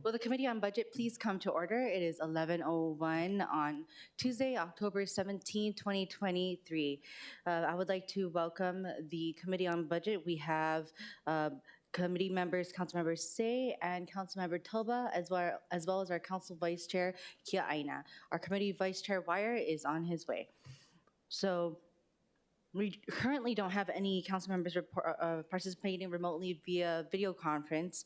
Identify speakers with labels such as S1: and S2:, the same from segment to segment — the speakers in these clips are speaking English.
S1: Will the Committee on Budget please come to order? It is 11:01 on Tuesday, October 17, 2023. I would like to welcome the Committee on Budget. We have committee members, Councilmember Say and Councilmember Toba, as well as our Council Vice Chair, Kia Aina. Our Committee Vice Chair, Wire, is on his way. So we currently don't have any council members participating remotely via video conference.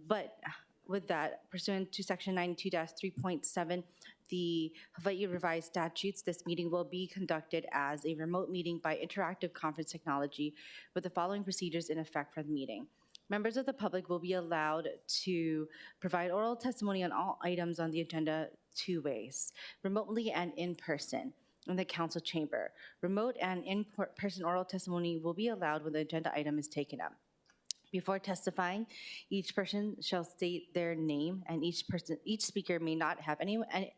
S1: But with that, pursuant to Section 92-3.7, the Hawaii Revised Statutes, this meeting will be conducted as a remote meeting by interactive conference technology with the following procedures in effect for the meeting. Members of the public will be allowed to provide oral testimony on all items on the agenda two ways, remotely and in person in the council chamber. Remote and in-person oral testimony will be allowed when the agenda item is taken up. Before testifying, each person shall state their name, and each speaker may not have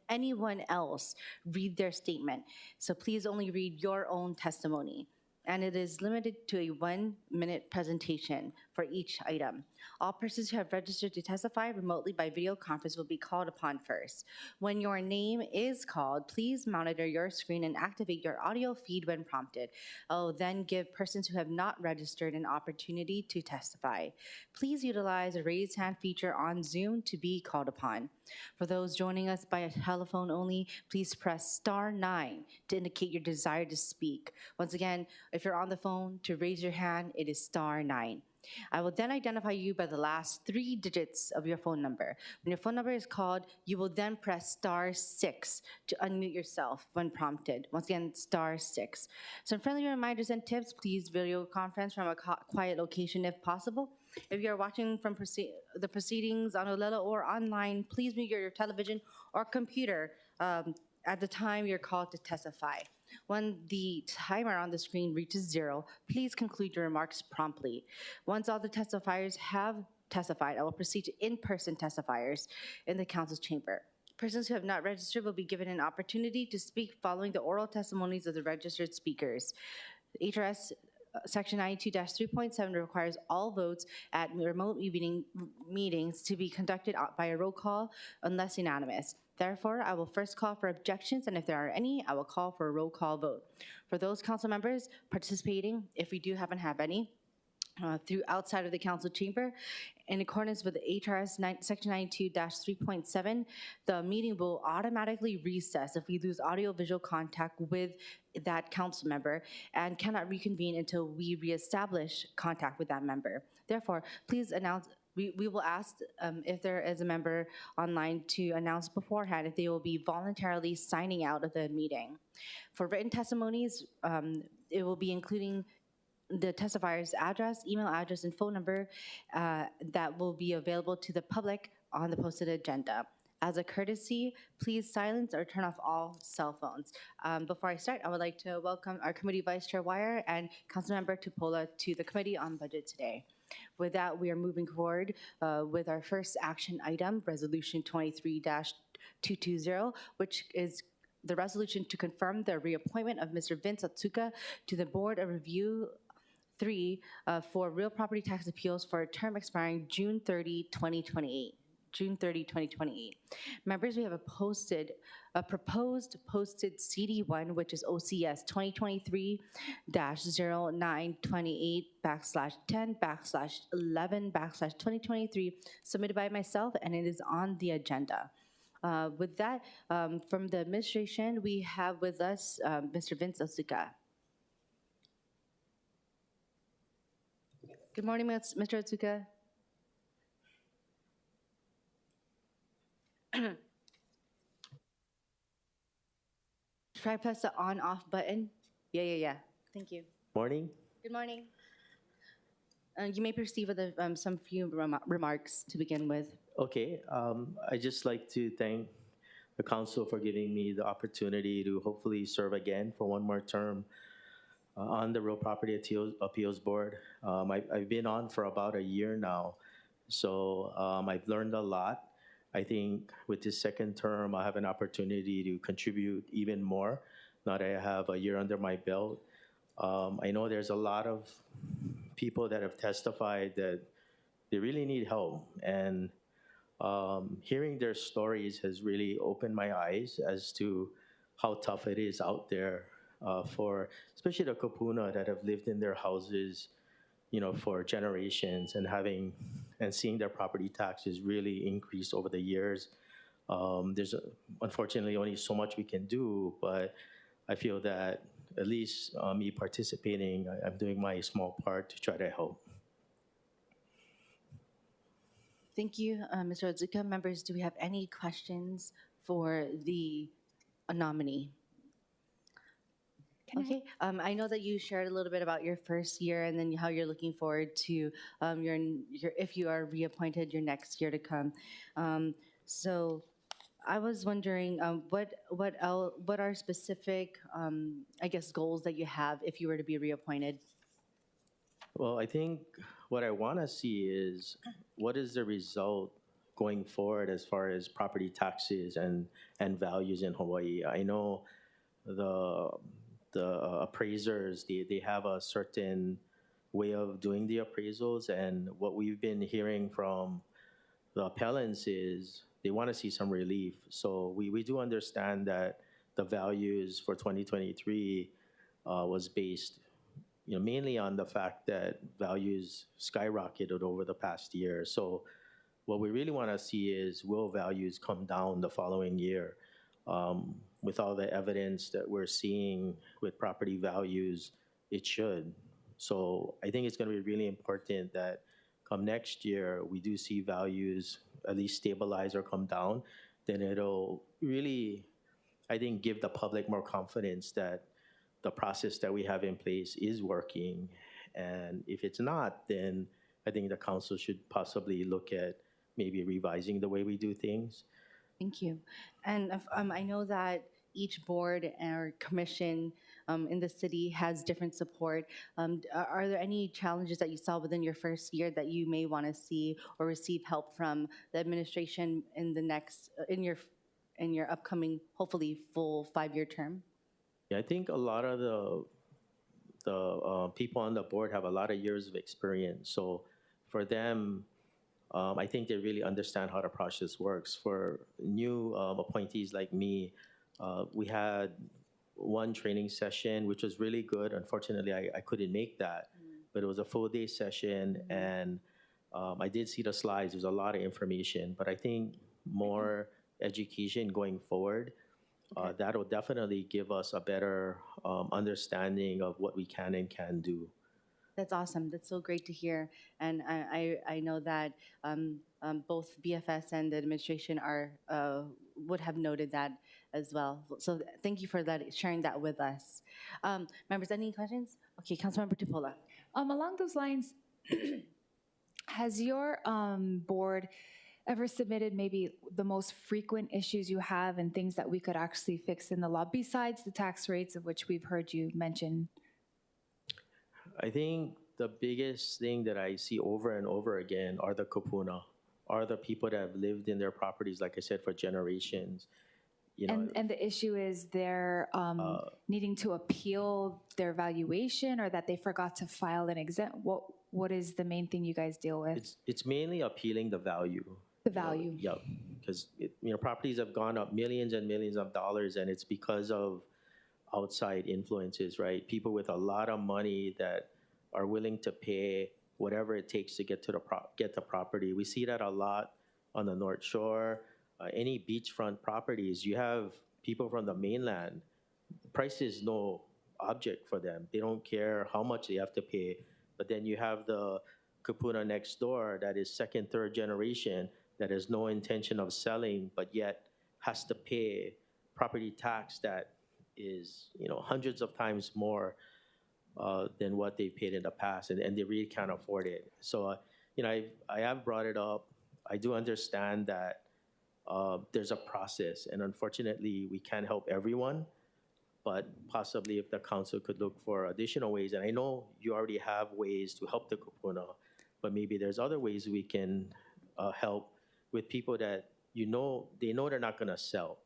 S1: anyone else read their statement. So please only read your own testimony. And it is limited to a 1-minute presentation for each item. All persons who have registered to testify remotely by video conference will be called upon first. When your name is called, please monitor your screen and activate your audio feed when prompted. I'll then give persons who have not registered an opportunity to testify. Please utilize a raise hand feature on Zoom to be called upon. For those joining us by telephone only, please press *9 to indicate your desire to speak. Once again, if you're on the phone, to raise your hand, it is *9. I will then identify you by the last 3 digits of your phone number. When your phone number is called, you will then press *6 to unmute yourself when prompted. Once again, *6. Some friendly reminders and tips: please video conference from a quiet location if possible. If you're watching from the proceedings on Honolulu or online, please mute your television or computer at the time you're called to testify. When the timer on the screen reaches 0, please conclude your remarks promptly. Once all the testifiers have testified, I will proceed to in-person testifiers in the council chamber. Persons who have not registered will be given an opportunity to speak following the oral testimonies of the registered speakers. HRS Section 92-3.7 requires all votes at remote meetings to be conducted by a roll call unless unanimous. Therefore, I will first call for objections, and if there are any, I will call for a roll call vote. For those council members participating, if we do happen to have any, through outside of the council chamber, in accordance with the HRS Section 92-3.7, the meeting will automatically recess if we lose audio-visual contact with that council member and cannot reconvene until we reestablish contact with that member. Therefore, please announce. We will ask if there is a member online to announce beforehand if they will be voluntarily signing out of the meeting. For written testimonies, it will be including the testifier's address, email address, and phone number that will be available to the public on the posted agenda. As a courtesy, please silence or turn off all cell phones. Before I start, I would like to welcome our Committee Vice Chair Wire and Councilmember Tupola to the Committee on Budget today. With that, we are moving forward with our first action item, Resolution 23-220, which is the resolution to confirm the reappointment of Mr. Vince Otsuka to the Board of Review 3 for real property tax appeals for a term expiring June 30, 2028. June 30, 2028. Members, we have a proposed posted CD1, which is OCS 2023-0928/10/11/2023, submitted by myself, and it is on the agenda. With that, from the administration, we have with us Mr. Vince Otsuka. Good morning, Mr. Otsuka. Try press the on-off button. Yeah. Thank you.
S2: Morning.
S1: Good morning. You may proceed with some few remarks to begin with.
S2: Okay. I'd just like to thank the council for giving me the opportunity to hopefully serve again for one more term on the Real Property Appeals Board. I've been on for about a year now, so I've learned a lot. I think with this second term, I have an opportunity to contribute even more now that I have a year under my belt. I know there's a lot of people that have testified that they really need help, and hearing their stories has really opened my eyes as to how tough it is out there for especially the kapuna that have lived in their houses, for generations and seeing their property taxes really increase over the years. There's unfortunately only so much we can do, but I feel that at least me participating, I'm doing my small part to try to help.
S1: Thank you, Mr. Otsuka. Members, do we have any questions for the nominee? Okay. I know that you shared a little bit about your first year and then how you're looking forward to your if you are reappointed your next year to come. So I was wondering what are specific I guess goals that you have if you were to be reappointed?
S2: Well, I think what I want to see is what is the result going forward as far as property taxes and values in Hawaii. I know the appraisers, they have a certain way of doing the appraisals, and what we've been hearing from the appellants is they want to see some relief. So we do understand that the values for 2023 was based mainly on the fact that values skyrocketed over the past year. So what we really want to see is will values come down the following year? With all the evidence that we're seeing with property values, it should. So I think it's going to be really important that come next year, we do see values at least stabilize or come down. Then it'll really, I think, give the public more confidence that the process that we have in place is working. And if it's not, then I think the council should possibly look at maybe revising the way we do things.
S1: Thank you. And I know that each board or commission in the city has different support. Are there any challenges that you saw within your first year that you may want to see or receive help from the administration in the next in your upcoming, hopefully, full 5-year term?
S2: Yeah, I think a lot of the people on the board have a lot of years of experience. So for them, I think they really understand how the process works. For new appointees like me, we had one training session, which was really good. Unfortunately, I couldn't make that, but it was a full day session, and I did see the slides. There's a lot of information, but I think more education going forward, that'll definitely give us a better understanding of what we can and can do.
S1: That's awesome. That's so great to hear. And I know that both BFS and the administration would have noted that as well. So thank you for that, sharing that with us. Members, any questions? Okay, Councilmember Tupola.
S3: Along those lines, has your board ever submitted maybe the most frequent issues you have and things that we could actually fix in the law besides the tax rates, of which we've heard you mention?
S2: I think the biggest thing that I see over and over again are the kupuna, are the people that have lived in their properties, like I said, for generations.
S3: And the issue is they're needing to appeal their valuation, or that they forgot to file an exempt. What is the main thing you guys deal with?
S2: It's mainly appealing the value.
S3: The value.
S2: Yeah, because properties have gone up millions and millions of dollars, and it's because of outside influences, right? People with a lot of money that are willing to pay whatever it takes to get the property. We see that a lot on the North Shore. Any beachfront properties, you have people from the mainland. Price is no object for them. They don't care how much they have to pay. But then you have the kapuna next door that is second, third generation that has no intention of selling, but yet has to pay property tax that is hundreds of times more than what they paid in the past, and they really can't afford it. So I have brought it up. I do understand that there's a process, and unfortunately we can't help everyone, but possibly if the council could look for additional ways, and I know you already have ways to help the kupuna, but maybe there's other ways we can help with people that they know they're not going to sell.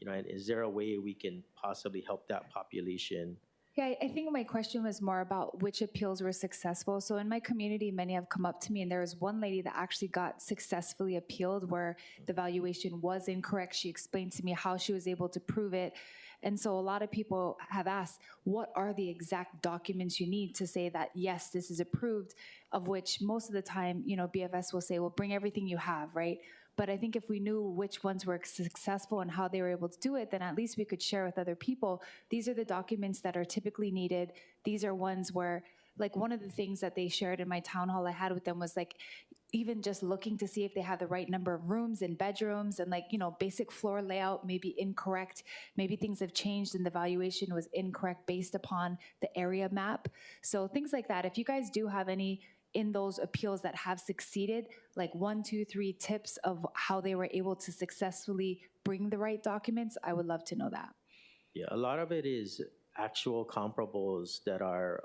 S2: And is there a way we can possibly help that population
S3: Yeah, I think my question was more about which appeals were successful. So in my community, many have come up to me, and there was one lady that actually got successfully appealed where the valuation was incorrect. She explained to me how she was able to prove it. And so a lot of people have asked, what are the exact documents you need to say that, yes, this is approved, of which most of the time, BFS will say, well, bring everything you have, right? But I think if we knew which ones were successful and how they were able to do it, then at least we could share with other people. These are the documents that are typically needed. These are ones where, like, one of the things that they shared in my town hall I had with them was like, even just looking to see if they have the right number of rooms and bedrooms and, like, basic floor layout may be incorrect. Maybe things have changed and the valuation was incorrect based upon the area map. So things like that. If you guys do have any in those appeals that have succeeded, like 1, 2, 3 tips of how they were able to successfully bring the right documents, I would love to know that.
S2: Yeah, a lot of it is actual comparables that are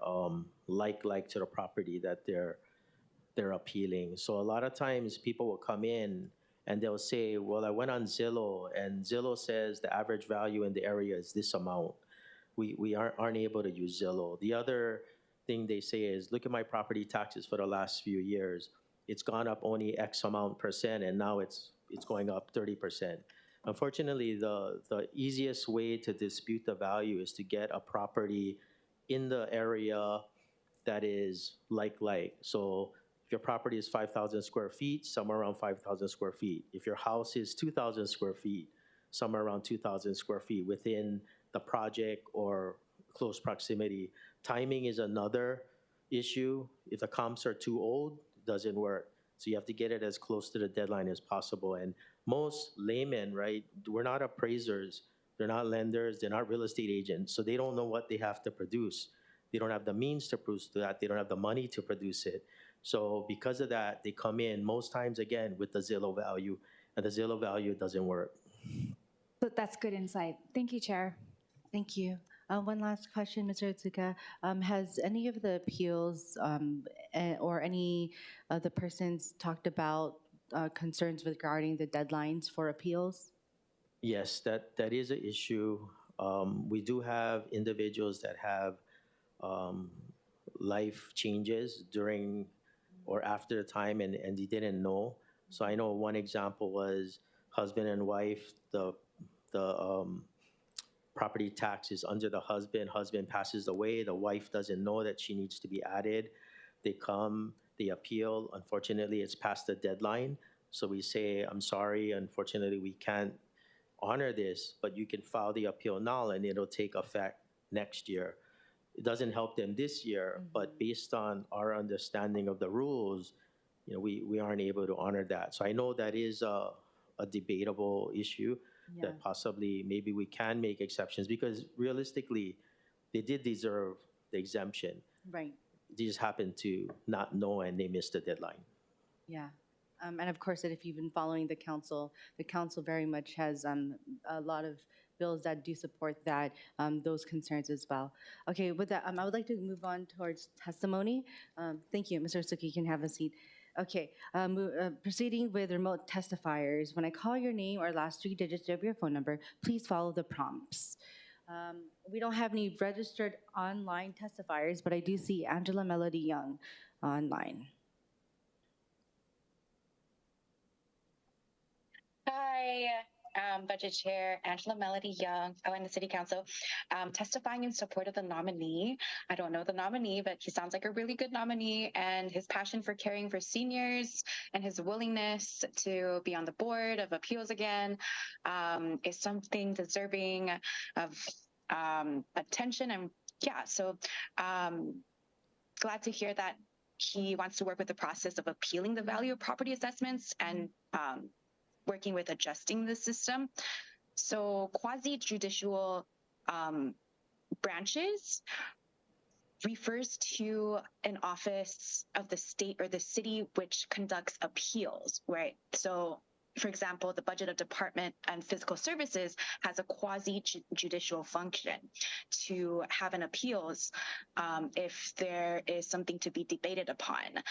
S2: like to the property that they're appealing. So a lot of times people will come in and they'll say, well, I went on Zillow and Zillow says the average value in the area is this amount. We aren't able to use Zillow. The other thing they say is, look at my property taxes for the last few years. It's gone up only X amount percent, and now it's going up 30%. Unfortunately, the easiest way to dispute the value is to get a property in the area that is like. So if your property is 5,000 square feet, somewhere around 5,000 square feet. If your house is 2,000 square feet, somewhere around 2,000 square feet within the project or close proximity. Timing is another issue. If the comps are too old, it doesn't work. So you have to get it as close to the deadline as possible. And most laymen, right, we're not appraisers, they're not lenders, they're not real estate agents, so they don't know what they have to produce. They don't have the means to produce that. They don't have the money to produce it. So because of that, they come in most times, again, with the Zillow value, and the Zillow value doesn't work.
S3: But that's good insight. Thank you, Chair.
S1: Thank you. One last question, Mr. Otsuka. Has any of the appeals or any of the persons talked about concerns regarding the deadlines for appeals?
S2: Yes, that is an issue. We do have individuals that have life changes during or after the time, and they didn't know. So I know one example was husband and wife. The property tax is under the husband. Husband passes away. The wife doesn't know that she needs to be added. They come, they appeal. Unfortunately, it's past the deadline. So we say, I'm sorry, unfortunately, we can't honor this, but you can file the appeal now and it'll take effect next year. It doesn't help them this year, but based on our understanding of the rules, we aren't able to honor that. So I know that is a debatable issue.
S1: Yeah.
S2: That possibly maybe we can make exceptions, because realistically, they did deserve the exemption.
S1: Right.
S2: They just happened to not know and they missed the deadline.
S1: Yeah. And of course, if you've been following the council very much has a lot of bills that do support that, those concerns as well. Okay, with that, I would like to move on towards testimony. Thank you, Mr. Suki, you can have a seat. Okay, proceeding with remote testifiers. When I call your name or last 3 digits of your phone number, please follow the prompts. We don't have any registered online testifiers, but I do see Angela Melody Young online.
S4: Hi, Budget Chair Angela Melody Young, the City Council, testifying in support of the nominee. I don't know the nominee, but he sounds like a really good nominee, and his passion for caring for seniors and his willingness to be on the board of appeals again is something deserving of attention. And yeah, so glad to hear that he wants to work with the process of appealing the value of property assessments and working with adjusting the system. So quasi-judicial branches refers to an office of the state or the city which conducts appeals, right? So, for example, the budget of department and fiscal services has a quasi-judicial function to have an appeals if there is something to be debated upon.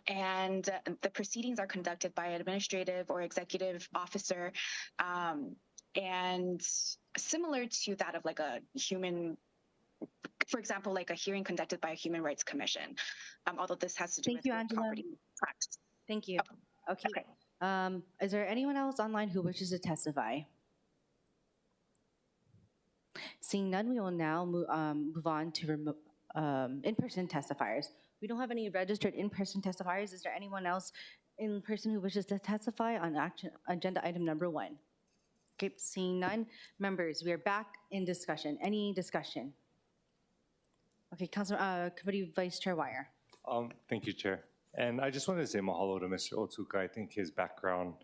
S4: And the proceedings are conducted by an administrative or executive officer, and similar to that of like a human for example, like a hearing conducted by a Human Rights Commission, although this has to do
S1: Thank
S4: with
S1: you,
S4: real
S1: Angela.
S4: property tax.
S1: Thank you. Okay. Is there anyone else online who wishes to testify? Seeing none, we will now move on to in-person testifiers. We don't have any registered in-person testifiers. Is there anyone else in person who wishes to testify on agenda item number 1? Okay, seeing none. Members, we are back in discussion. Any discussion? Okay, Committee Vice Chair Wire.
S5: Thank you, Chair. And I just wanted to say mahalo to Mr. Otsuka. I think his background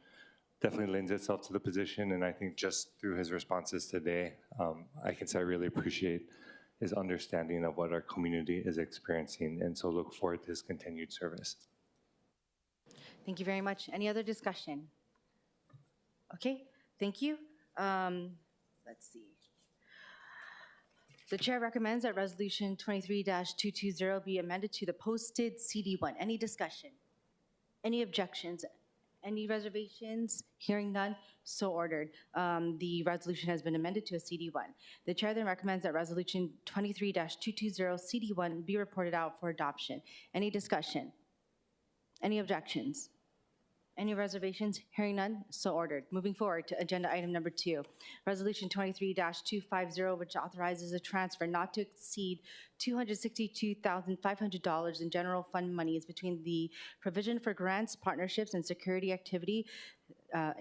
S5: definitely lends itself to the position, and I think just through his responses today, I can say I really appreciate his understanding of what our community is experiencing, and so look forward to his continued service.
S1: Thank you very much. Any other discussion? Okay, thank you. Let's see. The chair recommends that Resolution 23-220 be amended to the posted CD1. Any discussion? Any objections? Any reservations? Hearing none, so ordered. The resolution has been amended to a CD1. The chair then recommends that Resolution 23-220 CD1 be reported out for adoption. Any discussion? Any objections? Any reservations? Hearing none, so ordered. Moving forward to agenda item number 2, Resolution 23-250, which authorizes a transfer not to exceed $262,500 in general fund monies between the provision for grants, partnerships, and security activity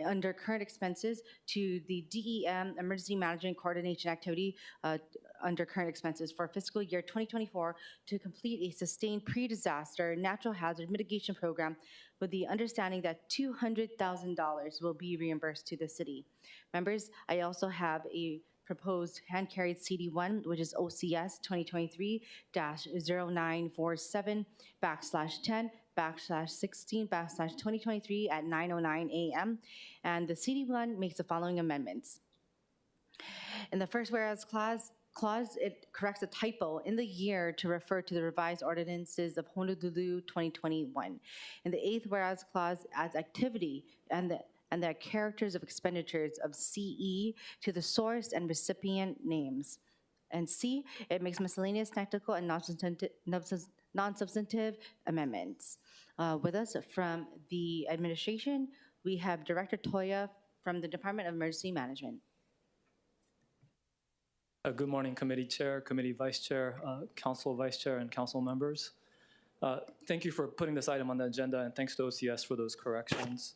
S1: under current expenses to the DEM Emergency Management Coordination Activity under current expenses for fiscal year 2024 to complete a sustained pre-disaster natural hazard mitigation program with the understanding that $200,000 will be reimbursed to the city. Members, I also have a proposed hand-carried CD1, which is OCS 2023-0947/10/16/2023 at 9:09 a.m. And the CD1 makes the following amendments. In the first whereas clause, it corrects a typo in the year to refer to the revised ordinances of Honolulu 2021. In the eighth whereas clause adds activity and the characters of expenditures of CE to the source and recipient names. And C, it makes miscellaneous technical and non-substantive amendments. With us from the administration, we have Director Toya from the Department of Emergency Management.
S6: Good morning, Committee Chair, Committee Vice Chair, Council Vice Chair, and Council members. Thank you for putting this item on the agenda, and thanks to OCS for those corrections.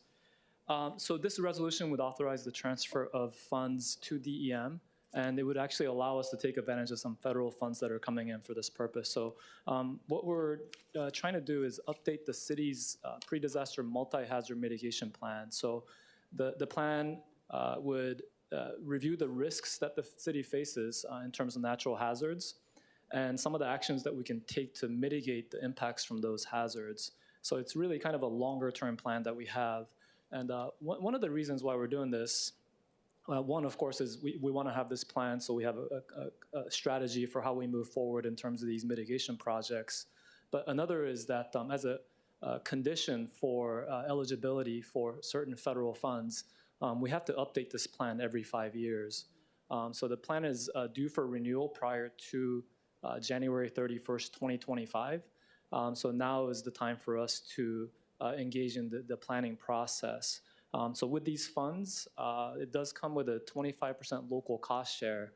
S6: So this resolution would authorize the transfer of funds to DEM, and it would actually allow us to take advantage of some federal funds that are coming in for this purpose. So what we're trying to do is update the city's pre-disaster multi-hazard mitigation plan. So the plan would review the risks that the city faces in terms of natural hazards and some of the actions that we can take to mitigate the impacts from those hazards. So it's really kind of a longer term plan that we have. And one of the reasons why we're doing this, one, of course, is we want to have this plan so we have a strategy for how we move forward in terms of these mitigation projects. But another is that as a condition for eligibility for certain federal funds, we have to update this plan every 5 years. So the plan is due for renewal prior to January 31st, 2025. So now is the time for us to engage in the planning process. So with these funds, it does come with a 25% local cost share.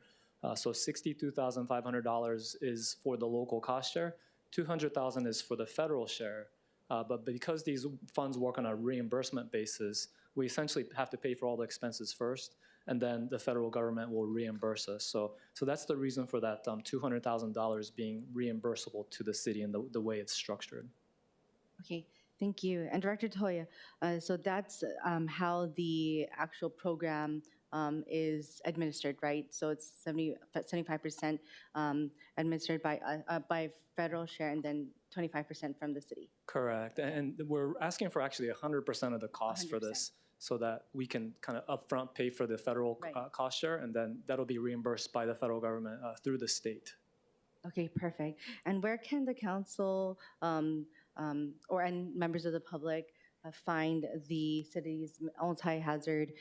S6: So $62,500 is for the local cost share, $200,000 is for the federal share. But because these funds work on a reimbursement basis, we essentially have to pay for all the expenses first, and then the federal government will reimburse us. So that's the reason for that $200,000 being reimbursable to the city and the way it's structured.
S1: Okay, thank you. And Director Toya, so that's how the actual program is administered, right? So it's 75% administered by federal share and then 25% from the city.
S6: Correct. And we're asking for actually 100% of the cost 100%. For this so that we can kind of upfront pay for the federal cost share, and then that'll be reimbursed by the federal government through the state.
S1: Okay, perfect. And where can the council and members of the public find the city's multi-hazard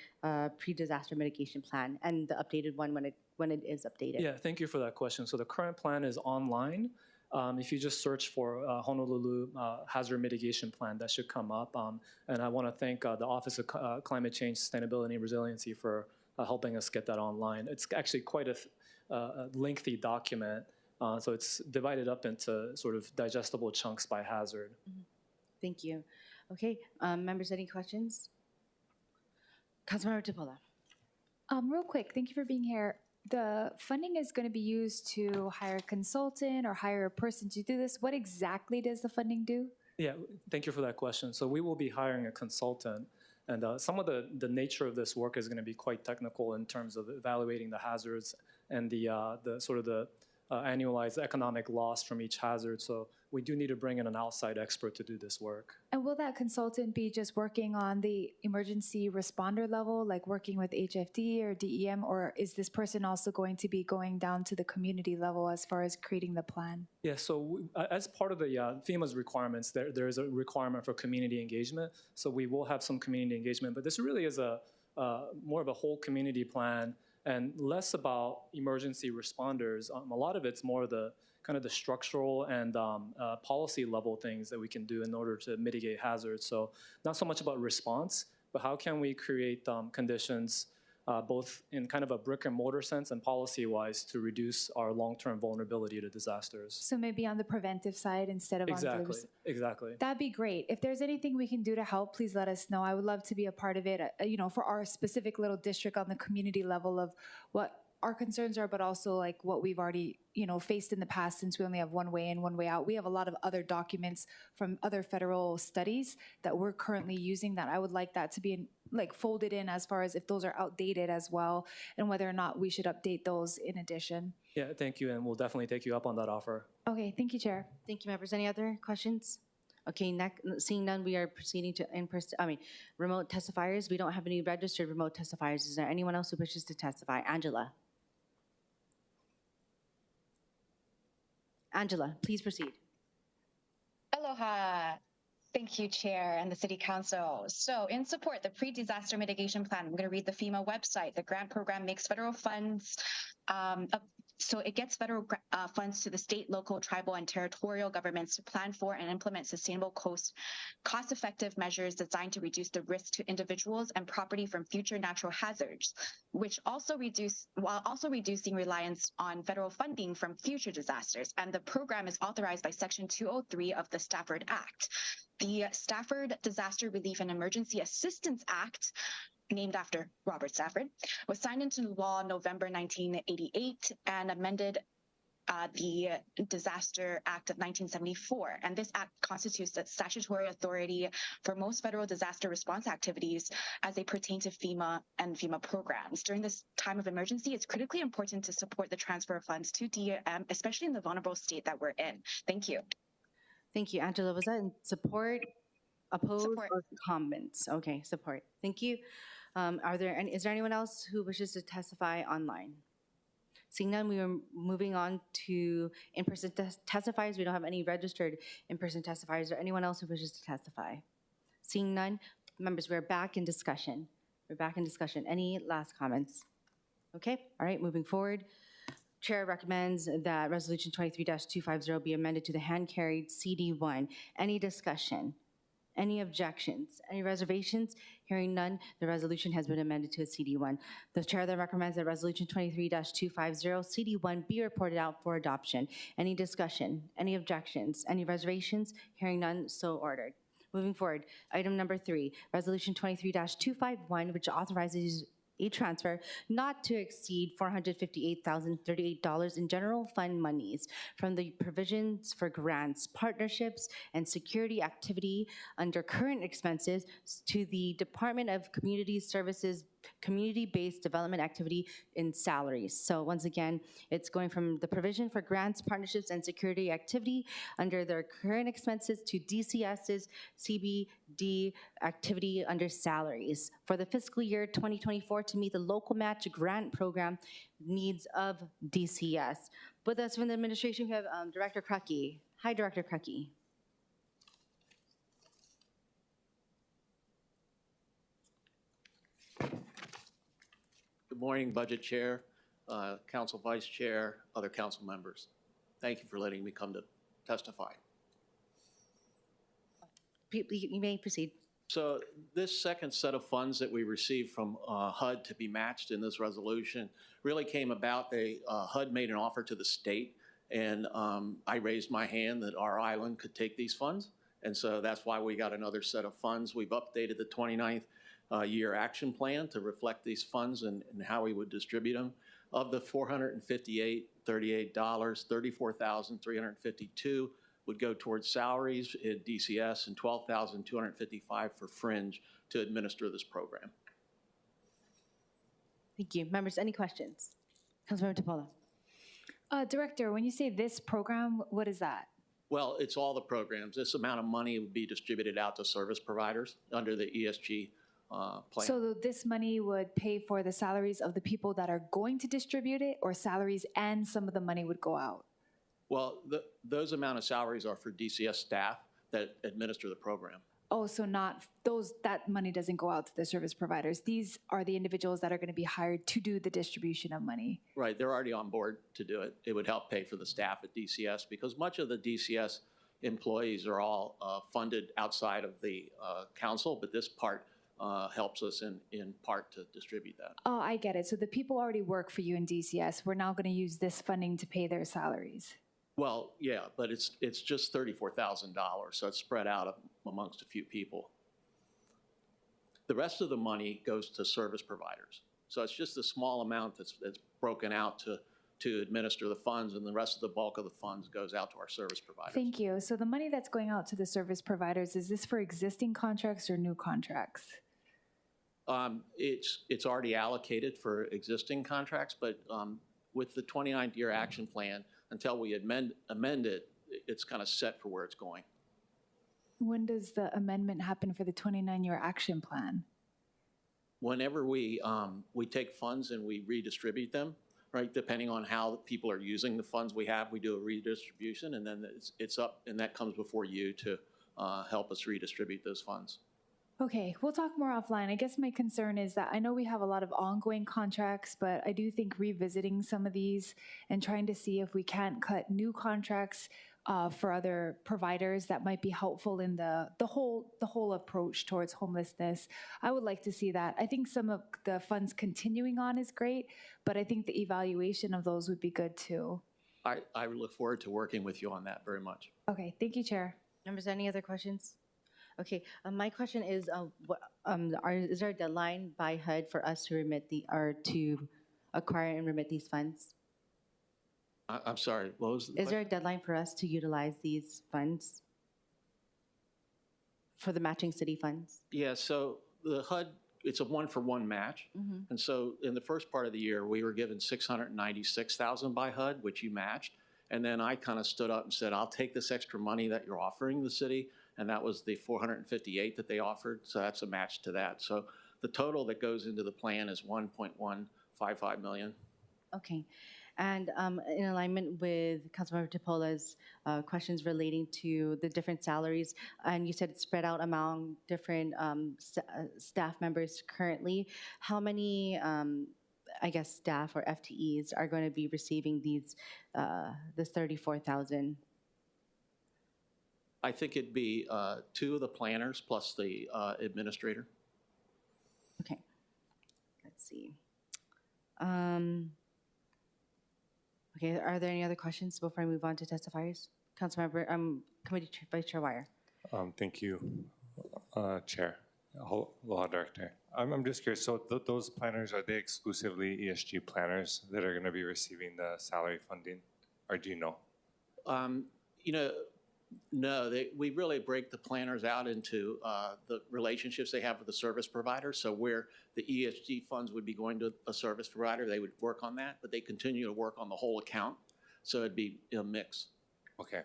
S1: pre-disaster mitigation plan and the updated one when it is updated?
S6: Yeah, thank you for that question. So the current plan is online. If you just search for Honolulu Hazard Mitigation Plan, that should come up. And I want to thank the Office of Climate Change, Sustainability, and Resiliency for helping us get that online. It's actually quite a lengthy document, so it's divided up into sort of digestible chunks by hazard.
S1: Thank you. Okay, members, any questions? Councilmember Tupola.
S3: Real quick, thank you for being here. The funding is going to be used to hire a consultant or hire a person to do this. What exactly does the funding do?
S6: Yeah, thank you for that question. So we will be hiring a consultant, and some of the nature of this work is going to be quite technical in terms of evaluating the hazards and the sort of the annualized economic loss from each hazard. So we do need to bring in an outside expert to do this work.
S3: And will that consultant be just working on the emergency responder level, like working with HFD or DEM, or is this person also going to be going down to the community level as far as creating the plan?
S6: Yeah, so as part of the FEMA's requirements, there is a requirement for community engagement. So we will have some community engagement, but this really is a more of a whole community plan and less about emergency responders. A lot of it's more the kind of the structural and policy level things that we can do in order to mitigate hazards. So not so much about response, but how can we create conditions both in kind of a brick and mortar sense and policy-wise to reduce our long-term vulnerability to disasters.
S3: So maybe on the preventive side instead of on the...
S6: Exactly.
S3: That'd be great. If there's anything we can do to help, please let us know. I would love to be a part of it, for our specific little district on the community level of what our concerns are, but also like what we've already, faced in the past since we only have one way in, one way out. We have a lot of other documents from other federal studies that we're currently using that I would like that to be folded in as far as if those are outdated as well and whether or not we should update those in addition.
S6: Yeah, thank you, and we'll definitely take you up on that offer.
S3: Okay, thank you, Chair.
S1: Thank you, members. Any other questions? Okay, next, seeing none, we are proceeding to remote testifiers. We don't have any registered remote testifiers. Is there anyone else who wishes to testify? Angela, please proceed.
S4: Aloha. Thank you, Chair and the City Council. So in support, the pre-disaster mitigation plan, I'm going to read the FEMA website. The grant program makes federal funds, so it gets federal funds to the state, local, tribal, and territorial governments to plan for and implement sustainable cost-effective measures designed to reduce the risk to individuals and property from future natural hazards, while also reducing reliance on federal funding from future disasters. And the program is authorized by Section 203 of the Stafford Act. The Stafford Disaster Relief and Emergency Assistance Act, named after Robert Stafford, was signed into law November 1988 and amended the Disaster Act of 1974. And this act constitutes the statutory authority for most federal disaster response activities as they pertain to FEMA and FEMA programs. During this time of emergency, it's critically important to support the transfer of funds to DEM, especially in the vulnerable state that we're in. Thank you.
S1: Thank you, Angela. Was that in support, opposed,
S4: Support.
S1: or comments? Okay, support. Thank you. Is there anyone else who wishes to testify online? Seeing none, we are moving on to in-person testifiers. We don't have any registered in-person testifiers. Is there anyone else who wishes to testify? Seeing none, members, we're back in discussion. Any last comments? Okay, all right, moving forward. Chair recommends that Resolution 23-250 be amended to the hand-carried CD1. Any discussion? Any objections? Any reservations? Hearing none, the resolution has been amended to a CD1. The chair then recommends that Resolution 23-250 CD1 be reported out for adoption. Any discussion? Any objections? Any reservations? Hearing none, so ordered. Moving forward, item number 3, Resolution 23-251, which authorizes a transfer not to exceed $458,038 in general fund monies from the provisions for grants, partnerships, and security activity under current expenses to the Department of Community Services community-based development activity in salaries. So once again, it's going from the provision for grants, partnerships, and security activity under their current expenses to DCS's CBD activity under salaries for the fiscal year 2024 to meet the local match grant program needs of DCS. With us from the administration, we have Director Krucky. Hi, Director Krucky.
S7: morning, Budget Chair, Council Vice Chair, other council members. Thank you for letting me come to testify.
S1: You may proceed.
S7: So this second set of funds that we received from HUD to be matched in this resolution really came about. HUD made an offer to the state, and I raised my hand that our island could take these funds. And so that's why we got another set of funds. We've updated the 29th year action plan to reflect these funds and how we would distribute them. Of the $458.38, $34,352 would go towards salaries at DCS and $12,255 for fringe to administer this program.
S1: Thank you. Members, any questions? Councilmember DePaula.
S3: Director, when you say this program, what is that?
S7: Well, it's all the programs. This amount of money would be distributed out to service providers under the ESG plan.
S3: So this money would pay for the salaries of the people that are going to distribute it, or salaries and some of the money would go out?
S7: Well, those amount of salaries are for DCS staff that administer the program.
S3: Oh, so not those, that money doesn't go out to the service providers. These are the individuals that are going to be hired to do the distribution of money.
S7: Right, they're already on board to do it. It would help pay for the staff at DCS because much of the DCS employees are all funded outside of the council, but this part helps us in part to distribute that.
S3: Oh, I get it. So the people already work for you in DCS. We're now going to use this funding to pay their salaries.
S7: Well, yeah, but it's just $34,000, so it's spread out amongst a few people. The rest of the money goes to service providers. So it's just a small amount that's broken out to administer the funds, and the rest of the bulk of the funds goes out to our service providers.
S3: Thank you. So the money that's going out to the service providers, is this for existing contracts or new contracts?
S7: It's already allocated for existing contracts, but with the 29th year action plan, until we amend it, it's kind of set for where it's going.
S3: When does the amendment happen for the 29-year action plan?
S7: Whenever we take funds and we redistribute them, right, depending on how people are using the funds we have, we do a redistribution, and then it's up, and that comes before you to help us redistribute those funds.
S3: Okay, we'll talk more offline. I guess my concern is that I know we have a lot of ongoing contracts, but I do think revisiting some of these and trying to see if we can't cut new contracts for other providers that might be helpful in the whole approach towards homelessness. I would like to see that. I think some of the funds continuing on is great, but I think the evaluation of those would be good too.
S7: I look forward to working with you on that very much.
S3: Okay, thank you, Chair.
S1: Members, any other questions? Okay, my question is, is there a deadline by HUD for us to remit to acquire and remit these funds?
S7: I'm sorry, what was the
S1: Is there a deadline for us to utilize these funds for the matching city funds?
S7: Yeah, so the HUD, it's a one-for-one match.
S1: Mm-hmm.
S7: And so in the first part of the year, we were given $696,000 by HUD, which you matched. And then I kind of stood up and said, I'll take this extra money that you're offering the city. And that was the $458,000 that they offered. So that's a match to that. So the total that goes into the plan is $1.155 million.
S1: Okay. And in alignment with Councilmember Topola's questions relating to the different salaries, and you said it's spread out among different staff members currently, how many, I guess, staff or FTEs are going to be receiving these, this $34,000?
S7: I think it'd be two of the planners plus the administrator.
S1: Okay. Let's see. Okay, are there any other questions before I move on to testifiers? Councilmember, Committee Vice Chair Wire.
S5: Thank you, Chair. Aloha, Director. I'm just curious, so those planners, are they exclusively ESG planners that are going to be receiving the salary funding, or do you know?
S7: You know, no, we really break the planners out into the relationships they have with the service provider. So where the ESG funds would be going to a service provider, they would work on that, but they continue to work on the whole account. So it'd be a mix.
S5: Okay.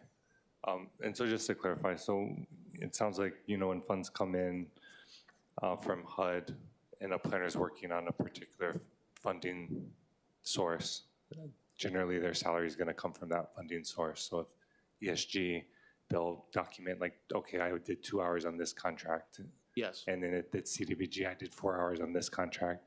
S5: And so just to clarify, so it sounds like, you know, when funds come in from HUD and a planner is working on a particular funding source, generally their salary is going to come from that funding source. So if ESG, they'll document like, okay, I did 2 hours on this contract.
S7: Yes.
S5: And then at CDBG, I did 4 hours on this contract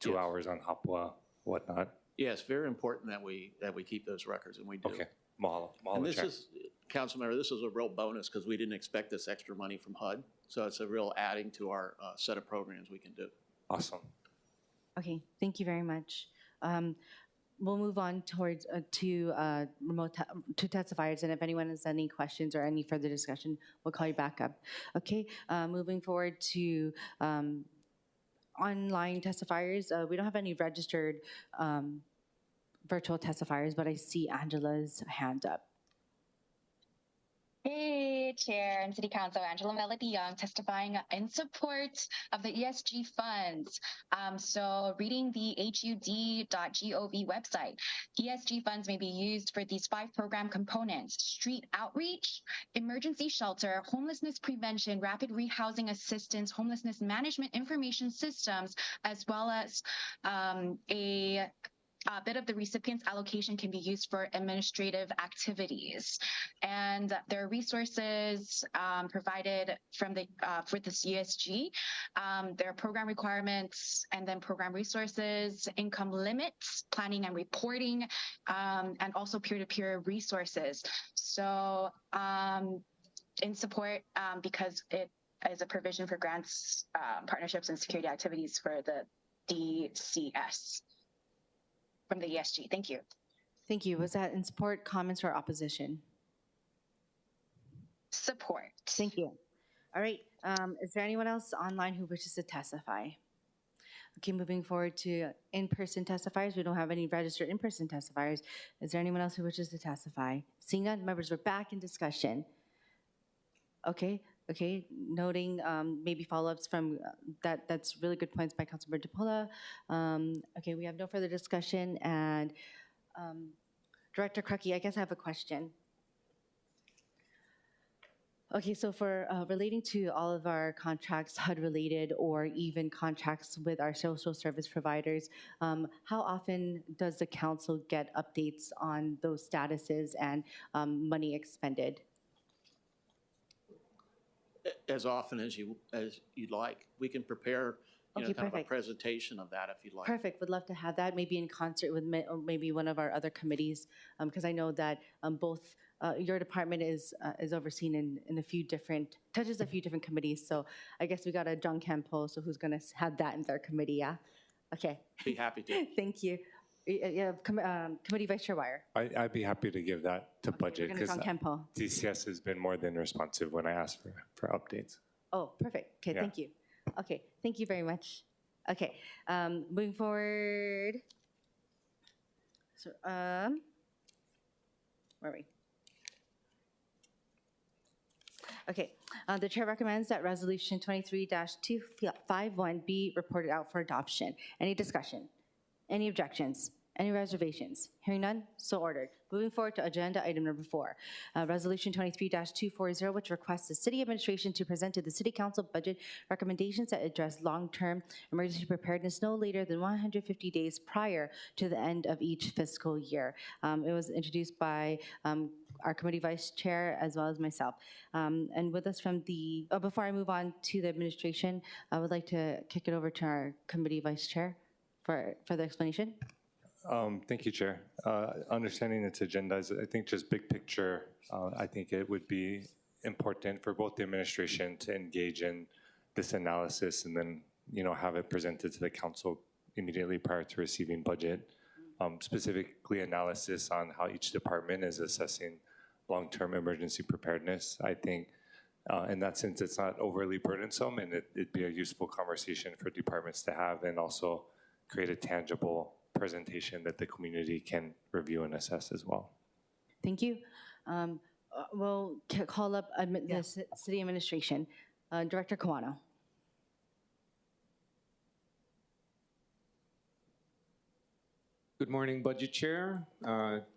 S5: 2
S7: Yes.
S5: hours on Hapua, whatnot.
S7: Yes, very important that we keep those records, and we do.
S5: Okay, mahalo,
S7: And
S5: mahalo,
S7: this
S5: Chair.
S7: is, Councilmember, this is a real bonus because we didn't expect this extra money from HUD. So it's a real adding to our set of programs we can do.
S5: Awesome.
S1: Okay, thank you very much. We'll move on towards to to testifiers, and if anyone has any questions or any further discussion, we'll call you back up. Okay, moving forward to online testifiers. We don't have any registered virtual testifiers, but I see Angela's hand up.
S4: Hey, Chair and City Council, Angela Melody Young, testifying in support of the ESG funds. So reading the hud.gov website, ESG funds may be used for these 5 program components: street outreach, emergency shelter, homelessness prevention, rapid rehousing assistance, homelessness management information systems, as well as a bit of the recipient's allocation can be used for administrative activities. And there are resources provided from the for this ESG. There are program requirements and then program resources, income limits, planning and reporting, and also peer-to-peer resources. So in support, because it is a provision for grants, partnerships, and security activities for the DCS. From the ESG. Thank you.
S1: Thank you. Was that in support, comments, or opposition?
S4: Support.
S1: Thank you. All right. Is there anyone else online who wishes to testify? Okay, moving forward to in-person testifiers. We don't have any registered in-person testifiers. Is there anyone else who wishes to testify? Seeing none, members, we're back in discussion. Okay. Noting maybe follow-ups from that's really good points by Councilmember DePola. Okay, we have no further discussion, and Director Crucky, I guess I have a question. Okay, so for relating to all of our contracts, HUD-related, or even contracts with our social service providers, how often does the council get updates on those statuses and money expended?
S7: As often as you'd like. We can prepare,
S1: Okay,
S7: kind of a
S1: perfect.
S7: presentation of that if you'd like.
S1: Perfect. Would love to have that, maybe in concert with maybe one of our other committees, because I know that both your department is overseen in a few different, touches a few different committees. So I guess we got a John Campo, so who's going to have that in their committee, yeah? Okay.
S7: Be happy to.
S1: Thank you. Committee Vice Chair Wire.
S5: I'd be happy to give that to budget
S1: We're going to
S5: because
S1: John Campo.
S5: DCS has been more than responsive when I ask for updates.
S1: Oh, perfect. Okay,
S5: Yeah.
S1: thank you. Okay, thank you very much. Okay, moving forward. So, where are we? Okay, the chair recommends that resolution 23-251 be reported out for adoption. Any discussion? Any objections? Any reservations? Hearing none, so ordered. Moving forward to agenda item number 4, resolution 23-240, which requests the city administration to present to the city council budget recommendations that address long-term emergency preparedness no later than 150 days prior to the end of each fiscal year. It was introduced by our committee vice chair as well as myself. And with us from the, before I move on to the administration, I would like to kick it over to our committee vice chair for the explanation.
S5: Thank you, Chair. Understanding its agendas, I think just big picture, I think it would be important for both the administration to engage in this analysis and then, have it presented to the council immediately prior to receiving budget. Specifically analysis on how each department is assessing long-term emergency preparedness. I think in that sense, it's not overly burdensome and it'd be a useful conversation for departments to have and also create a tangible presentation that the community can review and assess as well.
S1: Thank you. We'll call up the city administration. Director Kawano.
S8: Good morning, Budget Chair,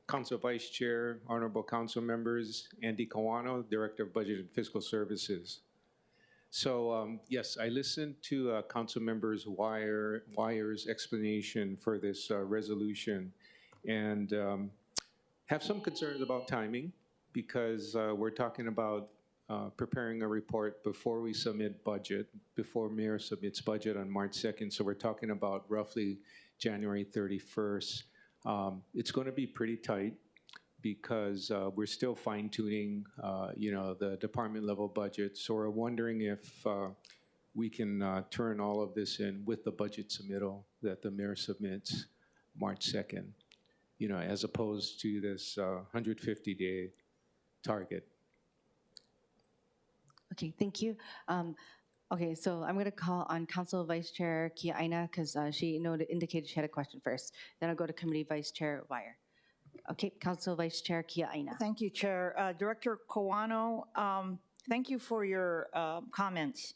S8: Council Vice Chair, Honorable Council Members, Andy Kawano, Director of Budget and Fiscal Services. So yes, I listened to Council Members Wire's explanation for this resolution and have some concerns about timing because we're talking about preparing a report before we submit budget, before Mayor submits budget on March 2nd. So we're talking about roughly January 31st. It's going to be pretty tight because we're still fine-tuning, the department level budget. So we're wondering if we can turn all of this in with the budget submittal that the mayor submits March 2nd, as opposed to this 150-day target.
S1: Okay, thank you. Okay, so I'm going to call on Council Vice Chair Kia Aina because she indicated she had a question first. Then I'll go to Committee Vice Chair Wire. Okay, Council Vice Chair Kia Aina.
S9: Thank you, Chair. Director Kawano, thank you for your comments.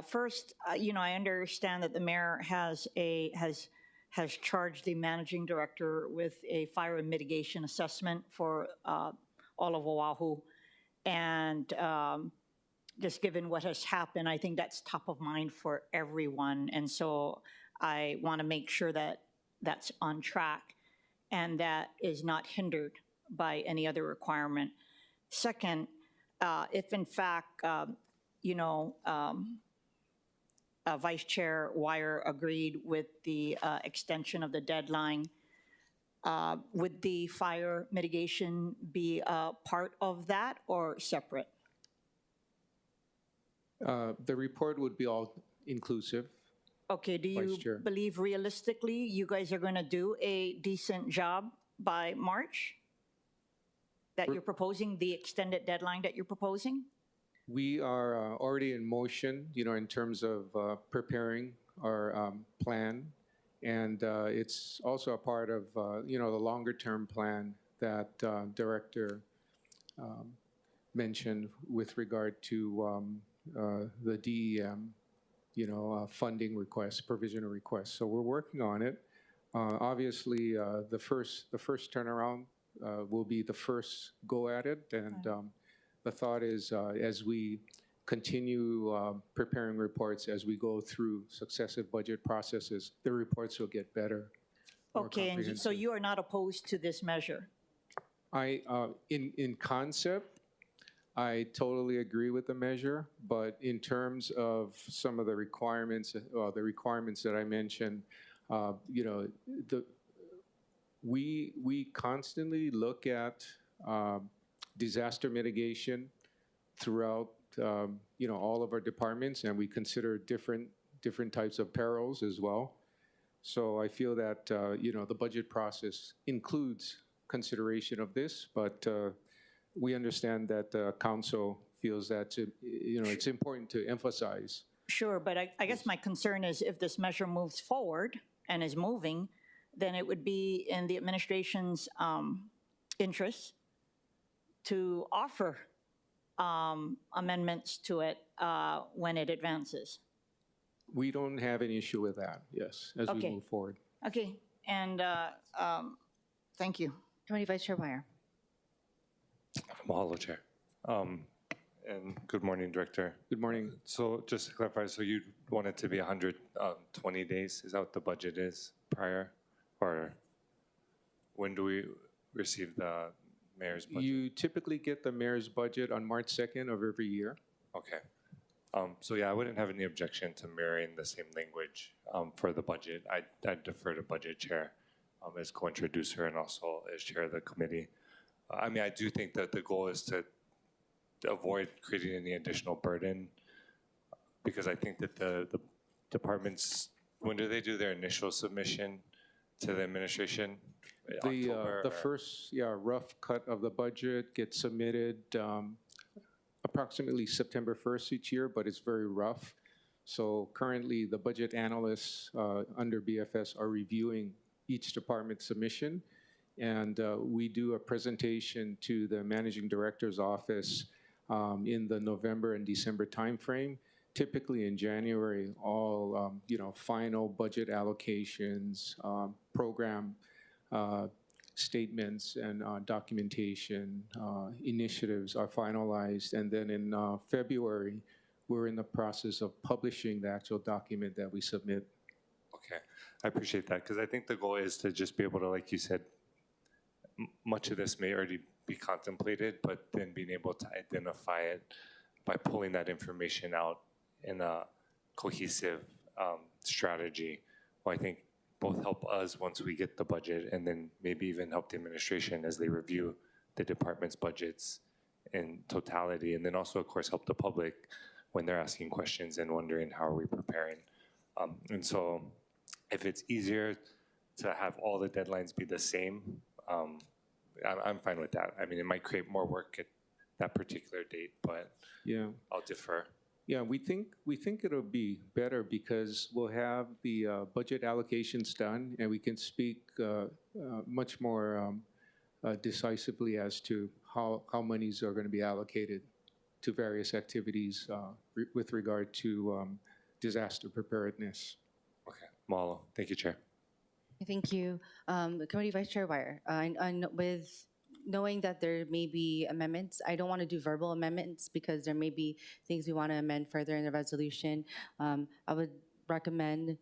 S9: First, I understand that the mayor has charged the managing director with a fire and mitigation assessment for all of Oahu, and just given what has happened, I think that's top of mind for everyone, and so I want to make sure that that's on track and that is not hindered by any other requirement. Second, if in fact, Vice Chair Wire agreed with the extension of the deadline, would the fire mitigation be a part of that or separate?
S8: The report would be all inclusive.
S9: Okay, do
S8: Vice
S9: you
S8: Chair.
S9: believe realistically you guys are going to do a decent job by March? That you're proposing, the extended deadline that you're proposing?
S8: We are already in motion, in terms of preparing our plan. And it's also a part of, the longer-term plan that Director mentioned with regard to the DEM, funding requests, provisional requests. So we're working on it. Obviously, the first turnaround will be the first go at it. And the thought is as we continue preparing reports, as we go through successive budget processes, the reports will get better. more
S9: Okay, and so
S8: comprehensive.
S9: you are not opposed to this measure?
S8: In concept, I totally agree with the measure, but in terms of some of the requirements that I mentioned, we constantly look at disaster mitigation throughout all of our departments, and we consider different types of perils as well. So I feel that the budget process includes consideration of this, but we understand that council feels that it's important to emphasize.
S9: Sure, but I guess my concern is if this measure moves forward and is moving, then it would be in the administration's interest to offer amendments to it when it advances.
S8: We don't have an issue with that, yes, as we
S9: Okay.
S8: move forward.
S9: Okay, and thank you.
S1: Committee Vice Chair Wire.
S5: Mahalo, Chair. And good morning, Director.
S8: Good morning.
S5: So just to clarify, so you want it to be 120 days? Is that what the budget is prior? Or when do we receive the mayor's budget?
S8: You typically get the mayor's budget on March 2nd of every year.
S5: Okay. So yeah, I wouldn't have any objection to mirroring the same language for the budget. I'd defer to Budget Chair as co-introducer and also as Chair of the committee. I mean, I do think that the goal is to avoid creating any additional burden, because I think that the departments, when do they do their initial submission to the administration? October,
S8: The
S5: or-
S8: first, rough cut of the budget gets submitted approximately September 1st each year, but it's very rough. So currently, the budget analysts under BFS are reviewing each department submission, and we do a presentation to the managing director's office in the November and December timeframe. Typically in January, all final budget allocations, program statements and documentation initiatives are finalized, and then in February, we're in the process of publishing the actual document that we submit.
S5: Okay, I appreciate that, because I think the goal is to just be able to, like you said, much of this may already be contemplated, but then being able to identify it by pulling that information out in a cohesive strategy, will I think both help us once we get the budget, and then maybe even help the administration as they review the department's budgets in totality, and then also, of course, help the public when they're asking questions and wondering how are we preparing. And so if it's easier to have all the deadlines be the same, I'm fine with that. I mean, it might create more work at that particular date, but
S8: Yeah.
S5: I'll defer.
S8: Yeah, we think it'll be better because we'll have the budget allocations done, and we can speak much more decisively as to how monies are going to be allocated to various activities with regard to disaster preparedness.
S5: Okay, mahalo. Thank you, Chair.
S1: Thank you. Committee Vice Chair Wire, with knowing that there may be amendments, I don't want to do verbal amendments because there may be things we want to amend further in the resolution. I would recommend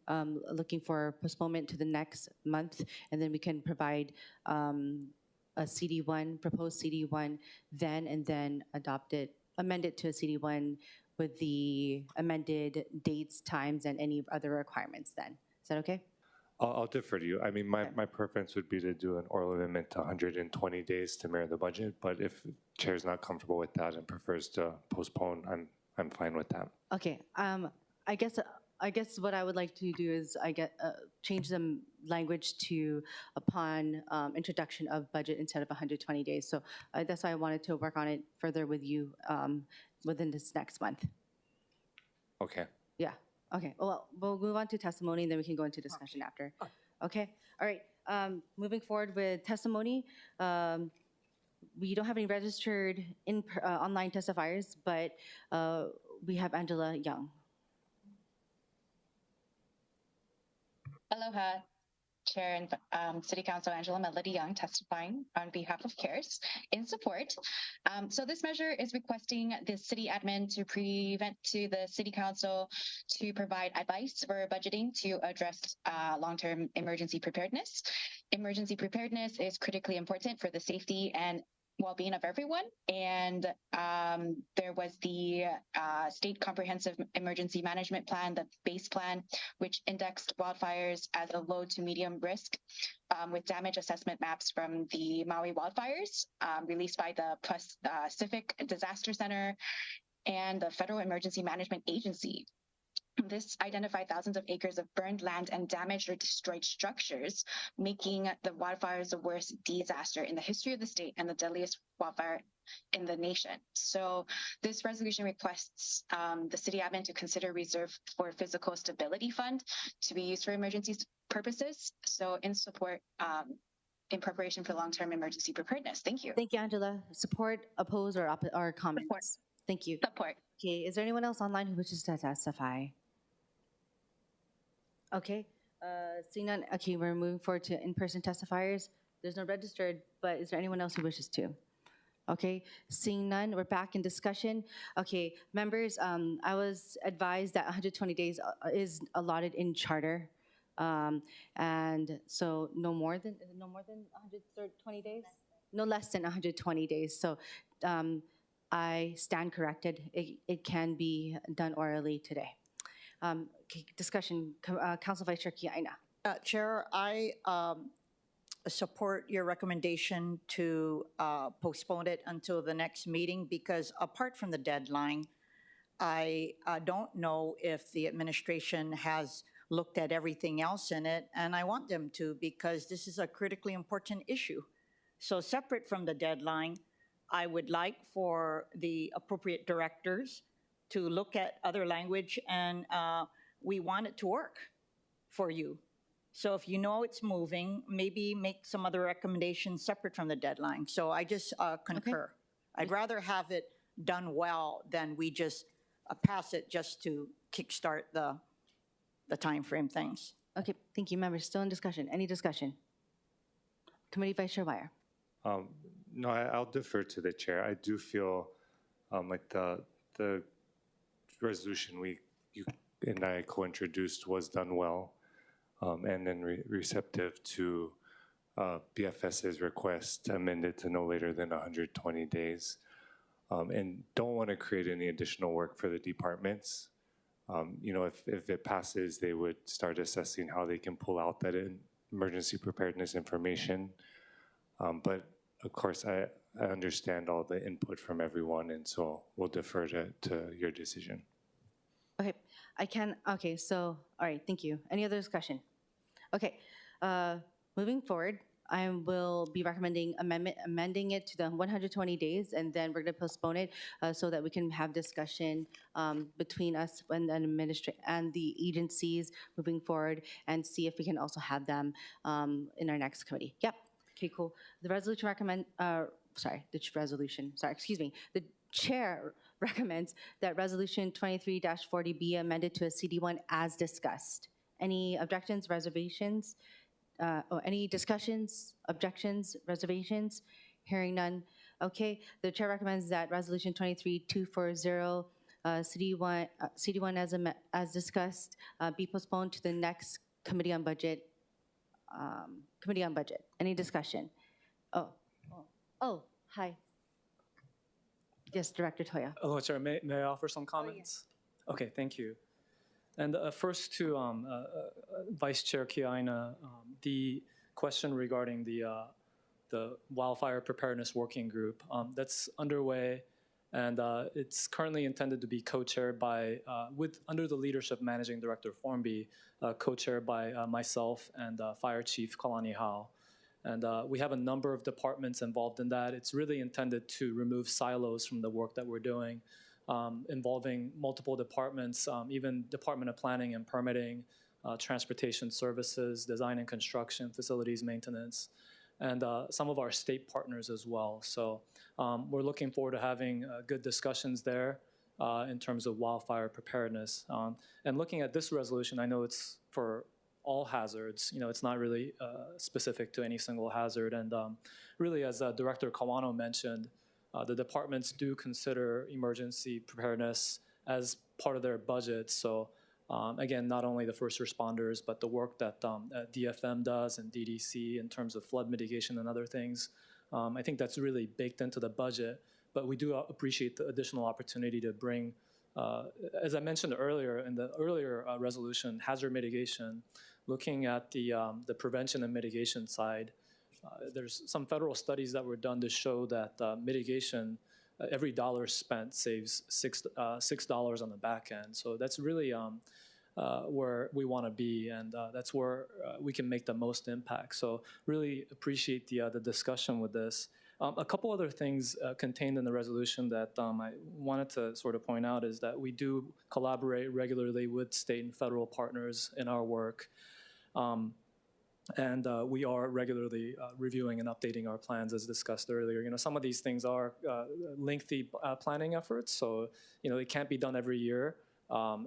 S1: looking for postponement to the next month, and then we can provide a CD1, proposed CD1 then, and then amend it to a CD1 with the amended dates, times, and any other requirements then. Is that okay?
S5: I'll defer to you. I mean, my preference would be to do an oral amendment to 120 days to mirror the budget, but if Chair's not comfortable with that and prefers to postpone, I'm fine with that.
S1: Okay. I guess what I would like to do is change the language to upon introduction of budget instead of 120 days. So that's why I wanted to work on it further with you within this next month.
S5: Okay.
S1: Yeah. Okay. Well, we'll move on to testimony, and then we can go into discussion after. Okay. All right. Moving forward with testimony, we don't have any registered online testifiers, but we have Angela Young.
S4: Aloha, Chair and City Council Angela Melody Young testifying on behalf of CARES in support. So this measure is requesting the city admin to prevent to the City Council to provide advice for budgeting to address long-term emergency preparedness. Emergency preparedness is critically important for the safety and well-being of everyone, and there was the State Comprehensive Emergency Management Plan, the BASE plan, which indexed wildfires as a low to medium risk with damage assessment maps from the Maui wildfires released by the Pacific Disaster Center and the Federal Emergency Management Agency. This identified thousands of acres of burned land and damaged or destroyed structures, making the wildfires the worst disaster in the history of the state and the deadliest wildfire in the nation. So this resolution requests the city admin to consider reserve for physical stability fund to be used for emergency purposes. So in support, in preparation for long-term emergency preparedness. Thank you.
S1: Thank you, Angela. Support, oppose, or comments?
S4: Support.
S1: Thank you.
S4: Support.
S1: Okay, is there anyone else online who wishes to testify? Okay, seeing none, okay, we're moving forward to in-person testifiers. There's no registered, but is there anyone else who wishes to? Okay, seeing none, we're back in discussion. Okay, members, I was advised that 120 days is allotted in charter. And so no more than 120 days? No less than 120 days. So I stand corrected. It can be done orally today. Okay, discussion, Council Vice Chair Kiaina.
S9: Chair, I support your recommendation to postpone it until the next meeting because apart from the deadline, I don't know if the administration has looked at everything else in it, and I want them to because this is a critically important issue. So separate from the deadline, I would like for the appropriate directors to look at other language, and we want it to work for you. So if you know it's moving, maybe make some other recommendations separate from the deadline. So I just concur. Okay. I'd rather have it done well than we just pass it just to kickstart the time frame things.
S1: Okay, thank you, members. Still in discussion. Any discussion? Committee Vice Chair Wire.
S5: No, I'll defer to the chair. I do feel like the resolution you and I co-introduced was done well, and then receptive to BFS's request to amend it to no later than 120 days. and don't want to create any additional work for the departments. If it passes, they would start assessing how they can pull out that emergency preparedness information. But of course, I understand all the input from everyone, and so we'll defer to your decision.
S1: Okay, all right, thank you. Any other discussion? Okay, moving forward, I will be recommending amending it to the 120 days, and then we're going to postpone it so that we can have discussion between us and the agencies moving forward, and see if we can also have them in our next committee. Yep. Okay, cool. The chair recommends that Resolution 23-40 be amended to a CD1 as discussed. Any objections, reservations? Or any discussions, objections, reservations? Hearing none. Okay, the chair recommends that Resolution 23-240, CD1 as discussed, be postponed to the next Committee on Budget. Any discussion? Oh, hi. Yes, Director Toya.
S6: Hello, Chair. May I offer some comments? Okay, thank you. And first to Vice Chair Kiaina, the question regarding the Wildfire Preparedness Working Group, that's underway, and it's currently intended to be co-chaired by, under the leadership of Managing Director Formby, co-chaired by myself and Fire Chief Kalani Hao. And we have a number of departments involved in that. It's really intended to remove silos from the work that we're doing, involving multiple departments, even Department of Planning and Permitting, Transportation Services, Design and Construction, Facilities Maintenance, and some of our state partners as well. So we're looking forward to having good discussions there in terms of wildfire preparedness. And looking at this resolution, I know it's for all hazards. It's not really specific to any single hazard. And really, as Director Kawano mentioned, the departments do consider emergency preparedness as part of their budget. So again, not only the first responders, but the work that DFM does and DDC in terms of flood mitigation and other things. I think that's really baked into the budget. But we do appreciate the additional opportunity to bring, as I mentioned earlier, in the earlier resolution, hazard mitigation, looking at the prevention and mitigation side. There's some federal studies that were done to show that mitigation, every dollar spent saves $6 on the back end. So that's really where we want to be, and that's where we can make the most impact. So really appreciate the discussion with this. A couple other things contained in the resolution that I wanted to sort of point out is that we do collaborate regularly with state and federal partners in our work. And we are regularly reviewing and updating our plans as discussed earlier. Some of these things are lengthy planning efforts, so it can't be done every year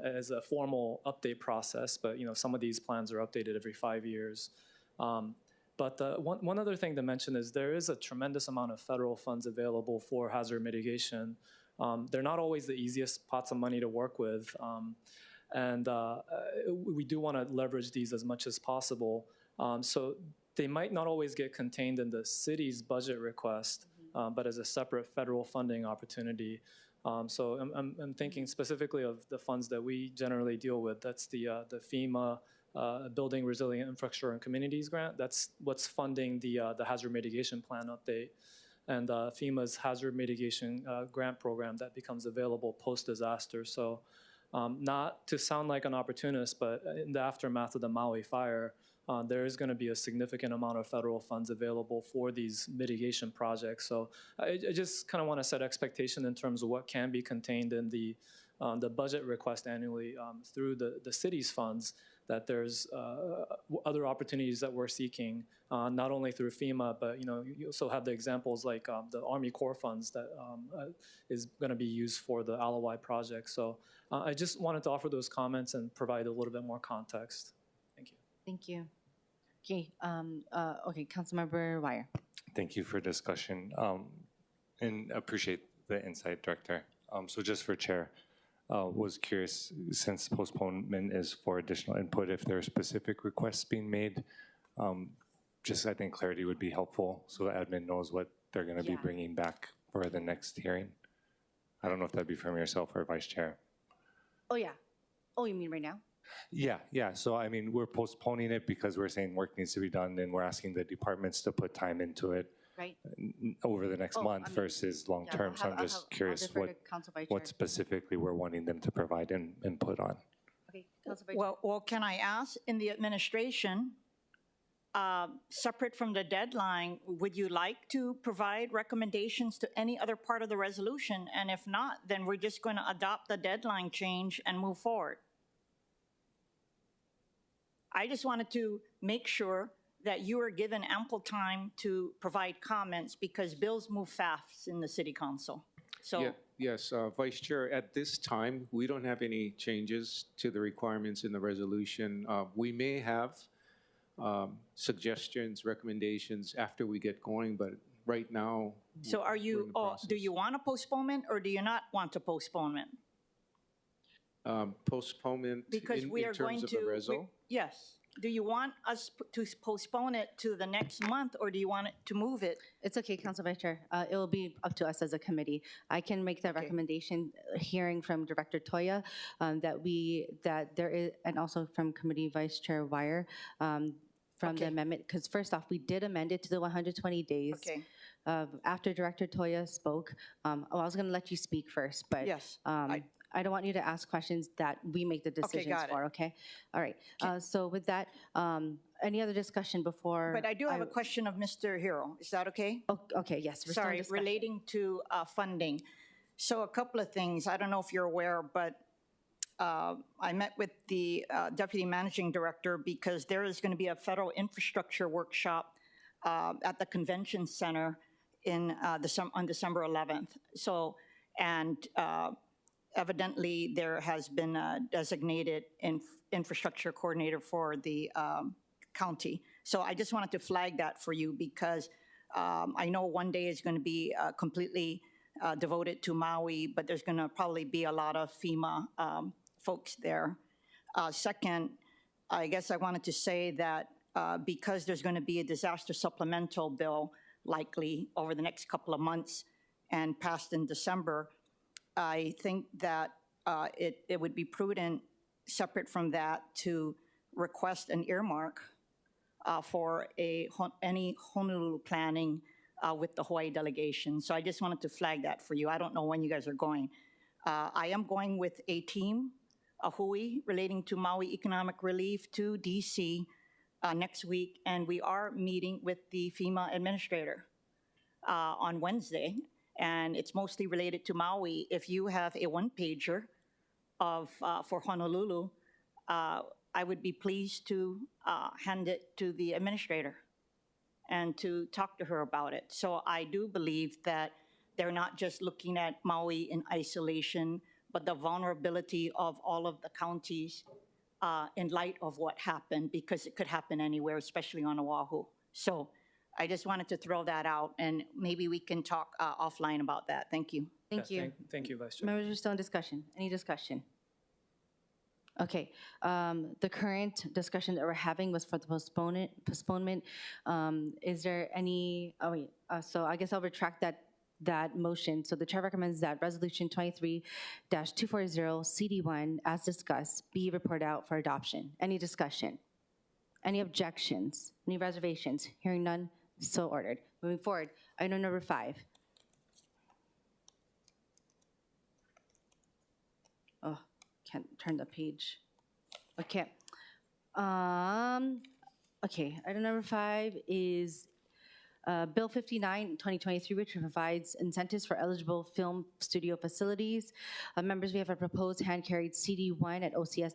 S6: as a formal update process, but some of these plans are updated every 5 years. But one other thing to mention is there is a tremendous amount of federal funds available for hazard mitigation. They're not always the easiest pots of money to work with, and we do want to leverage these as much as possible. So they might not always get contained in the city's budget request, but as a separate federal funding opportunity. So I'm thinking specifically of the funds that we generally deal with. That's the FEMA Building Resilient Infrastructure and Communities grant. That's what's funding the hazard mitigation plan update. And FEMA's hazard mitigation grant program that becomes available post-disaster. So not to sound like an opportunist, but in the aftermath of the Maui fire, there is going to be a significant amount of federal funds available for these mitigation projects. So I just kind of want to set expectation in terms of what can be contained in the budget request annually through the city's funds, that there's other opportunities that we're seeking, not only through FEMA, but you also have the examples like the Army Corps funds that is going to be used for the Alawai project. So I just wanted to offer those comments and provide a little bit more context. Thank you.
S1: Thank you. Okay, okay, Councilmember Wire.
S5: Thank you for discussion and appreciate the insight, Director. So just for Chair, was curious, since postponement is for additional input, if there are specific requests being made. Just I think clarity would be helpful so the admin knows what they're going to be bringing back for the next hearing. I don't know if that'd be from yourself or Vice Chair.
S1: Oh, yeah. Oh, you mean right now?
S5: Yeah. So, I mean, we're postponing it because we're saying work needs to be done, and we're asking the departments to put time into it
S1: Right?
S5: over the next
S1: Oh,
S5: month
S1: I mean,
S5: versus
S1: Yeah,
S5: long-term. So I'm just curious
S1: I'll defer to Council Vice
S5: what
S1: Chair.
S5: specifically we're wanting them to provide and input on.
S1: Okay, Council Vice Chair.
S9: Well, can I ask, in the administration, separate from the deadline, would you like to provide recommendations to any other part of the resolution? And if not, then we're just going to adopt the deadline change and move forward. I just wanted to make sure that you are given ample time to provide comments because bills move fast in the city council. So.
S8: Yeah, yes, Vice Chair, at this time, we don't have any changes to the requirements in the resolution. We may have suggestions, recommendations after we get going, but right now.
S9: So are
S8: we're in
S9: you,
S8: the
S9: do
S8: process.
S9: you want a postponement or do you not want a postponement?
S8: Postponement
S9: Because
S8: in
S9: we are
S8: terms
S9: going
S8: of the
S9: to.
S8: reso?
S9: Yes. Do you want us to postpone it to the next month or do you want it to move it?
S1: It's okay, Council Vice Chair. It will be up to us as a committee. I can make that
S9: Okay.
S1: recommendation, hearing from Director Toya, that there is, and also from Committee Vice Chair Wire, from
S9: Okay.
S1: the amendment, because first off, we did amend it to the 120 days.
S9: Okay.
S1: After Director Toya spoke, I was going to let you speak first, but
S9: Yes,
S1: I don't want you to ask questions that we make the decisions
S9: got it.
S1: for, okay? All right. So with that, any other discussion before?
S9: But I do have a question of Mr. Hero. Is that okay?
S1: Oh, okay, yes. we're still in
S9: Sorry,
S1: discussion.
S9: relating to funding. So a couple of things. I don't know if you're aware, but I met with the Deputy Managing Director because there is going to be a federal infrastructure workshop at the Convention Center on December 11th. So, and evidently there has been a designated infrastructure coordinator for the county. So I just wanted to flag that for you because I know one day is going to be completely devoted to Maui, but there's going to probably be a lot of FEMA folks there. Second, I guess I wanted to say that because there's going to be a disaster supplemental bill likely over the next couple of months and passed in December, I think that it would be prudent, separate from that, to request an earmark for any Honolulu planning with the Hawaii delegation. So I just wanted to flag that for you. I don't know when you guys are going. I am going with a team, a Hui, relating to Maui economic relief to DC next week, and we are meeting with the FEMA administrator on Wednesday. And it's mostly related to Maui. If you have a one-pager for Honolulu, I would be pleased to hand it to the administrator and to talk to her about it. So I do believe that they're not just looking at Maui in isolation, but the vulnerability of all of the counties in light of what happened, because it could happen anywhere, especially on Oahu. So I just wanted to throw that out, and maybe we can talk offline about that. Thank you.
S1: Thank you.
S6: Thank you, Vice Chair.
S1: Members are still in discussion. Any discussion? Okay. The current discussion that we're having was for the postponement. Is there any, so I guess I'll retract that motion. So the chair recommends that Resolution 23-240 CD1, as discussed, be reported out for adoption. Any discussion? Any objections? Any reservations? Hearing none, so ordered. Moving forward, item number 5. Oh, can't turn the page. Okay. Okay, item number 5 is Bill 59, 2023, which provides incentives for eligible film studio facilities. Members, we have a proposed hand-carried CD1 at OCS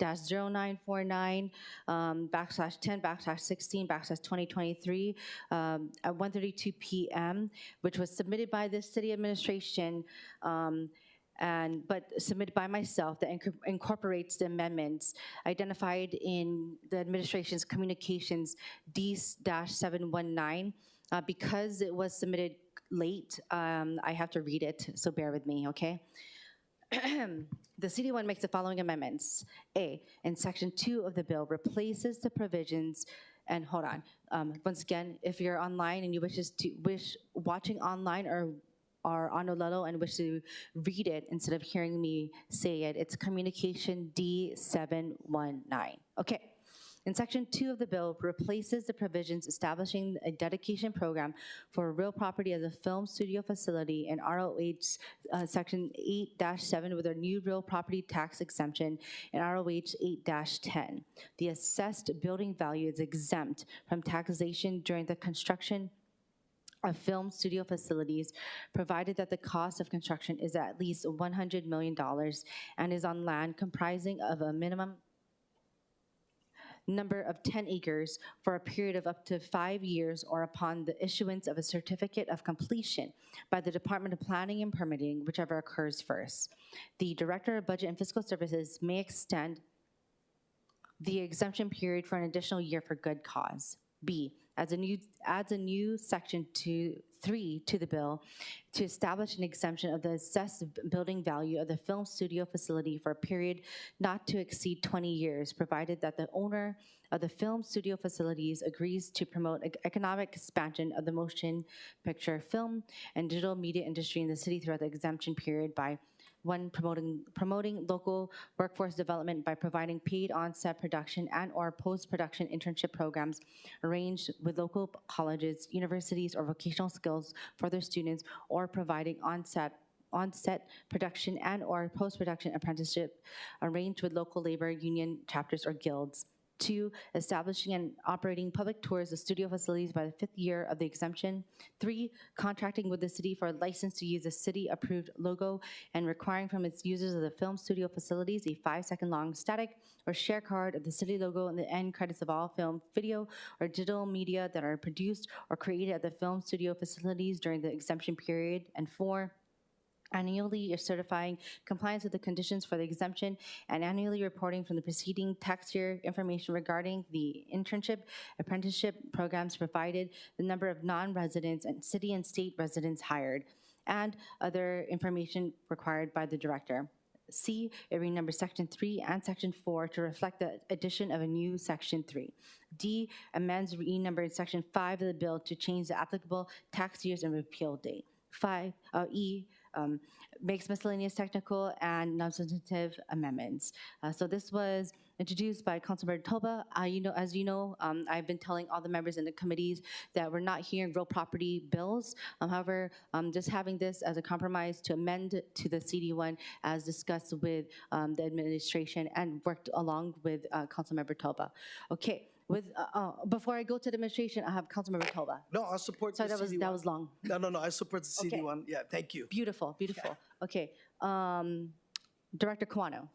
S1: 2023-0949 /10/16/2023 at 1:32 p.m., which was submitted by the city administration but submitted by myself, that incorporates the amendments identified in the administration's communications D-719. Because it was submitted late, I have to read it, so bear with me, okay? The CD1 makes the following amendments. A, in section 2 of the bill, replaces the provisions, and hold on. Once again, if you're online and you watching online or are Honolulu and wish to read it instead of hearing me say it, it's Communication D719. Okay. In Section 2 of the bill, replaces the provisions establishing a dedication program for real property as a film studio facility in ROH Section 8-7 with a new real property tax exemption in ROH 8-10. The assessed building value is exempt from taxation during the construction of film studio facilities, provided that the cost of construction is at least $100 million and is on land comprising of a minimum number of 10 acres for a period of up to 5 years or upon the issuance of a certificate of completion by the Department of Planning and Permitting, whichever occurs first. The Director of Budget and Fiscal Services may extend the exemption period for an additional year for good cause. B, adds a new Section 3 to the bill to establish an exemption of the assessed building value of the film studio facility for a period not to exceed 20 years, provided that the owner of the film studio facilities agrees to promote economic expansion of the motion picture, film, and digital media industry in the city throughout the exemption period by one, promoting local workforce development by providing paid on-set production and or post-production internship programs arranged with local colleges, universities, or vocational skills for their students, or providing on-set production and or post-production apprenticeship arranged with local labor union chapters or guilds. 2, establishing and operating public tours of studio facilities by the 5th year of the exemption. 3, contracting with the city for a license to use a city-approved logo and requiring from its users of the film studio facilities a 5-second long static or share card of the city logo and the end credits of all film, video, or digital media that are produced or created at the film studio facilities during the exemption period. And 4, annually certifying compliance with the conditions for the exemption and annually reporting from the preceding tax year information regarding the internship, apprenticeship programs provided, the number of non-residents and city and state residents hired, and other information required by the director. C, it renumbers Section 3 and Section 4 to reflect the addition of a new Section 3. D, amends renumbered Section 5 of the bill to change the applicable tax years and repeal date. E, makes miscellaneous technical and non-substantive amendments. So this was introduced by Councilmember Toba. As you know, I've been telling all the members in the committees that we're not hearing real property bills. However, just having this as a compromise to amend to the CD1 as discussed with the administration and worked along with Councilmember Toba. Okay. Before I go to the administration, I have Councilmember Toba.
S10: No, I'll support
S1: Sorry,
S10: the CD1.
S1: that was long.
S10: No, I support the
S1: Okay.
S10: CD1. Yeah, thank you.
S1: Beautiful, beautiful. Yeah. Okay. Director Kawano.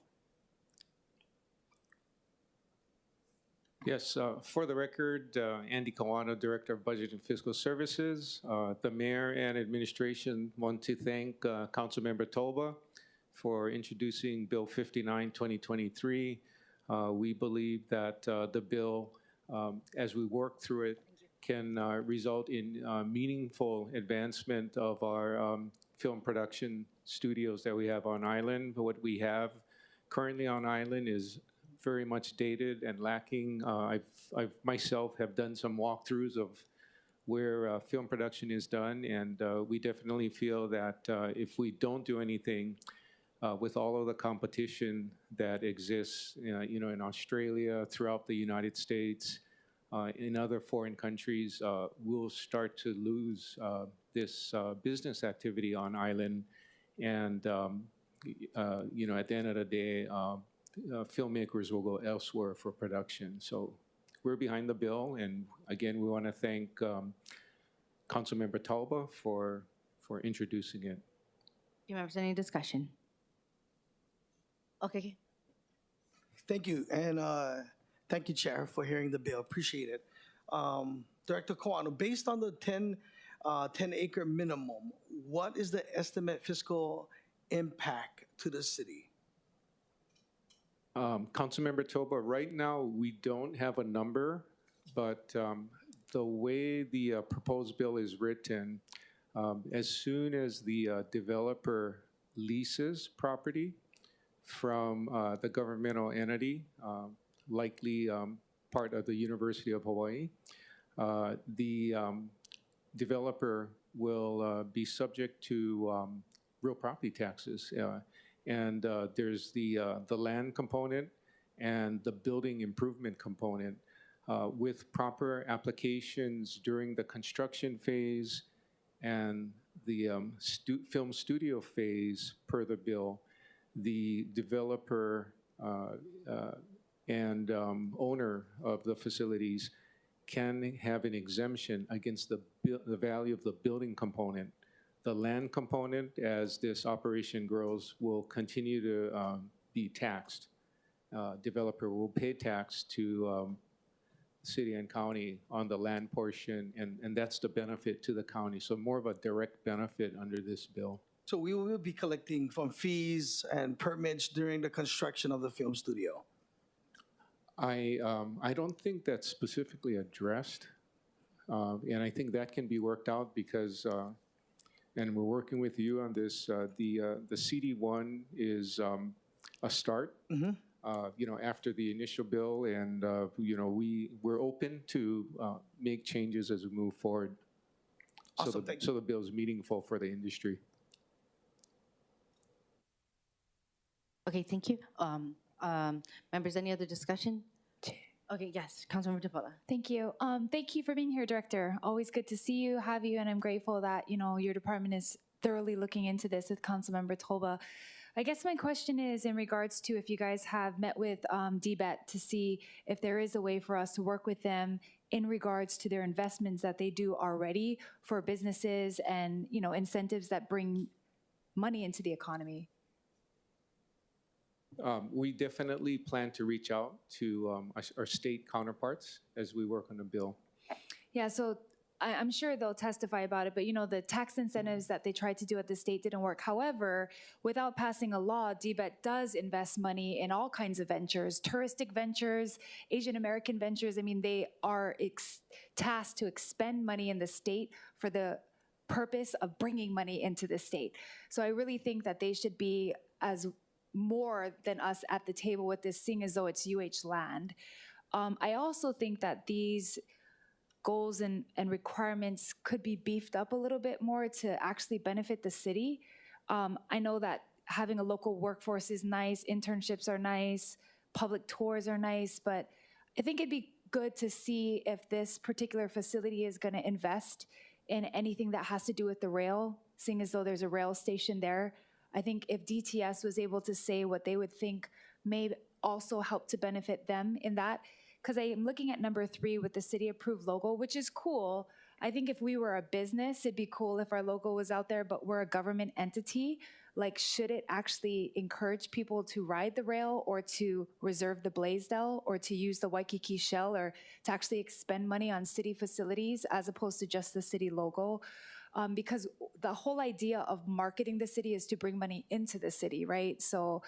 S8: Yes, for the record, Andy Kawano, Director of Budget and Fiscal Services. The mayor and administration want to thank Councilmember Toba for introducing Bill 59, 2023. We believe that the bill, as we work through it, can result in meaningful advancement of our film production studios that we have on island. What we have currently on island is very much dated and lacking. I've myself have done some walkthroughs of where film production is done, and we definitely feel that if we don't do anything with all of the competition that exists, in Australia, throughout the United States, in other foreign countries, we'll start to lose this business activity on island, and at the end of the day, filmmakers will go elsewhere for production. So we're behind the bill, and again, we want to thank Councilmember Talba for introducing it.
S1: Do members any discussion? Okay.
S10: Thank you, and thank you, Chair, for hearing the bill. Appreciate it. Director Kawano, based on the 10-acre minimum, what is the estimate fiscal impact to the city?
S8: Councilmember Toba, right now we don't have a number, but the way the proposed bill is written, as soon as the developer leases property from the governmental entity, likely part of the University of Hawaii, the developer will be subject to real property taxes. And there's the land component and the building improvement component. With proper applications during the construction phase and the film studio phase per the bill, the developer and owner of the facilities can have an exemption against the value of the building component. The land component, as this operation grows, will continue to be taxed. Developer will pay tax to city and county on the land portion, and that's the benefit to the county. So more of a direct benefit under this bill.
S10: So we will be collecting from fees and permits during the construction of the film studio.
S8: I don't think that's specifically addressed, and I think that can be worked out because, and we're working with you on this. The CD1 is a start.
S10: Mm-hmm.
S8: After the initial bill, and we're open to make changes as we move forward.
S10: Awesome, thank you.
S8: So the bill is meaningful for the industry.
S1: Okay, thank you. Members, any other discussion? Okay, yes, Councilmember Tapola.
S3: Thank you. Thank you for being here, Director. Always good to see you, have you, and I'm grateful that, your department is thoroughly looking into this with Councilmember Toba. I guess my question is in regards to if you guys have met with DBET to see if there is a way for us to work with them in regards to their investments that they do already for businesses and, incentives that bring money into the economy.
S8: We definitely plan to reach out to our state counterparts as we work on the bill.
S3: Yeah, so I'm sure they'll testify about it, but the tax incentives that they tried to do at the state didn't work. However, without passing a law, DBET does invest money in all kinds of ventures, touristic ventures, Asian American ventures. I mean, they are tasked to expend money in the state for the purpose of bringing money into the state. So I really think that they should be as more than us at the table with this, seeing as though it's UH land. I also think that these goals and requirements could be beefed up a little bit more to actually benefit the city. I know that having a local workforce is nice, internships are nice, public tours are nice, but I think it'd be good to see if this particular facility is going to invest in anything that has to do with the rail, seeing as though there's a rail station there. I think if DTS was able to say what they would think may also help to benefit them in that, because I am looking at number 3 with the city-approved logo, which is cool. I think if we were a business, it'd be cool if our logo was out there, but we're a government entity. Like, should it actually encourage people to ride the rail or to reserve the Blaisdell or to use the Waikiki Shell or to actually expend money on city facilities as opposed to just the city logo? Because the whole idea of marketing the city is to bring money into the city, right? So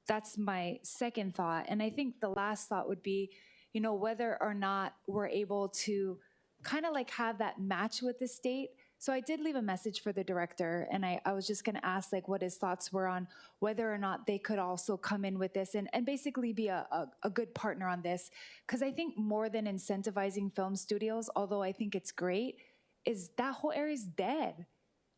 S3: that's my second thought. And I think the last thought would be, whether or not we're able to kind of like have that match with the state. So I did leave a message for the director, and I was just going to ask like what his thoughts were on whether or not they could also come in with this and basically be a good partner on this. Because I think more than incentivizing film studios, although I think it's great, is that whole area's dead.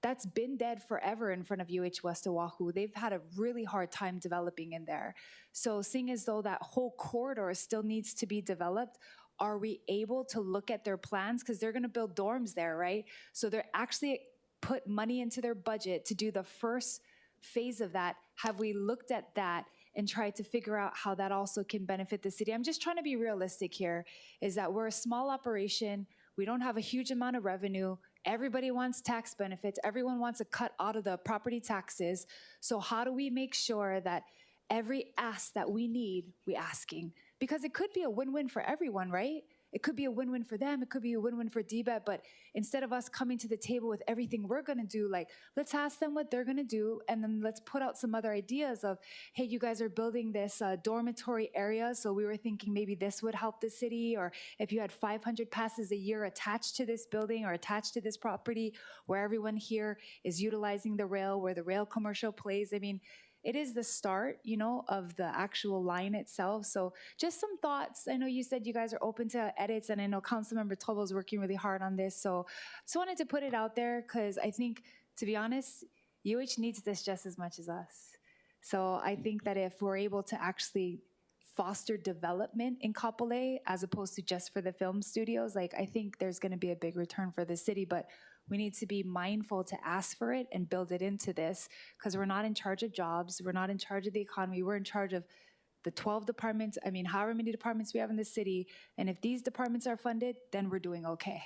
S3: That's been dead forever in front of UH West Oahu. They've had a really hard time developing in there. So seeing as though that whole corridor still needs to be developed, are we able to look at their plans? Because they're going to build dorms there, right? So they're actually put money into their budget to do the first phase of that. Have we looked at that and tried to figure out how that also can benefit the city? I'm just trying to be realistic here, is that we're a small operation. We don't have a huge amount of revenue. Everybody wants tax benefits. Everyone wants a cut out of the property taxes. So how do we make sure that every ask that we need, we're asking? Because it could be a win-win for everyone, right? It could be a win-win for them. It could be a win-win for DBET. But instead of us coming to the table with everything we're going to do, like, let's ask them what they're going to do. And then let's put out some other ideas of, hey, you guys are building this dormitory area. So we were thinking maybe this would help the city. Or if you had 500 passes a year attached to this building or attached to this property where everyone here is utilizing the rail, where the rail commercial plays. I mean, it is the start, of the actual line itself. So just some thoughts. I know you said you guys are open to edits, and I know Councilmember Tobo is working really hard on this. So just wanted to put it out there because I think, to be honest, UH needs this just as much as us. So I think that if we're able to actually foster development in Kapolei as opposed to just for the film studios, like I think there's going to be a big return for the city, but we need to be mindful to ask for it and build it into this because we're not in charge of jobs. We're not in charge of the economy. We're in charge of the 12 departments. I mean, however many departments we have in the city. And if these departments are funded, then we're doing okay.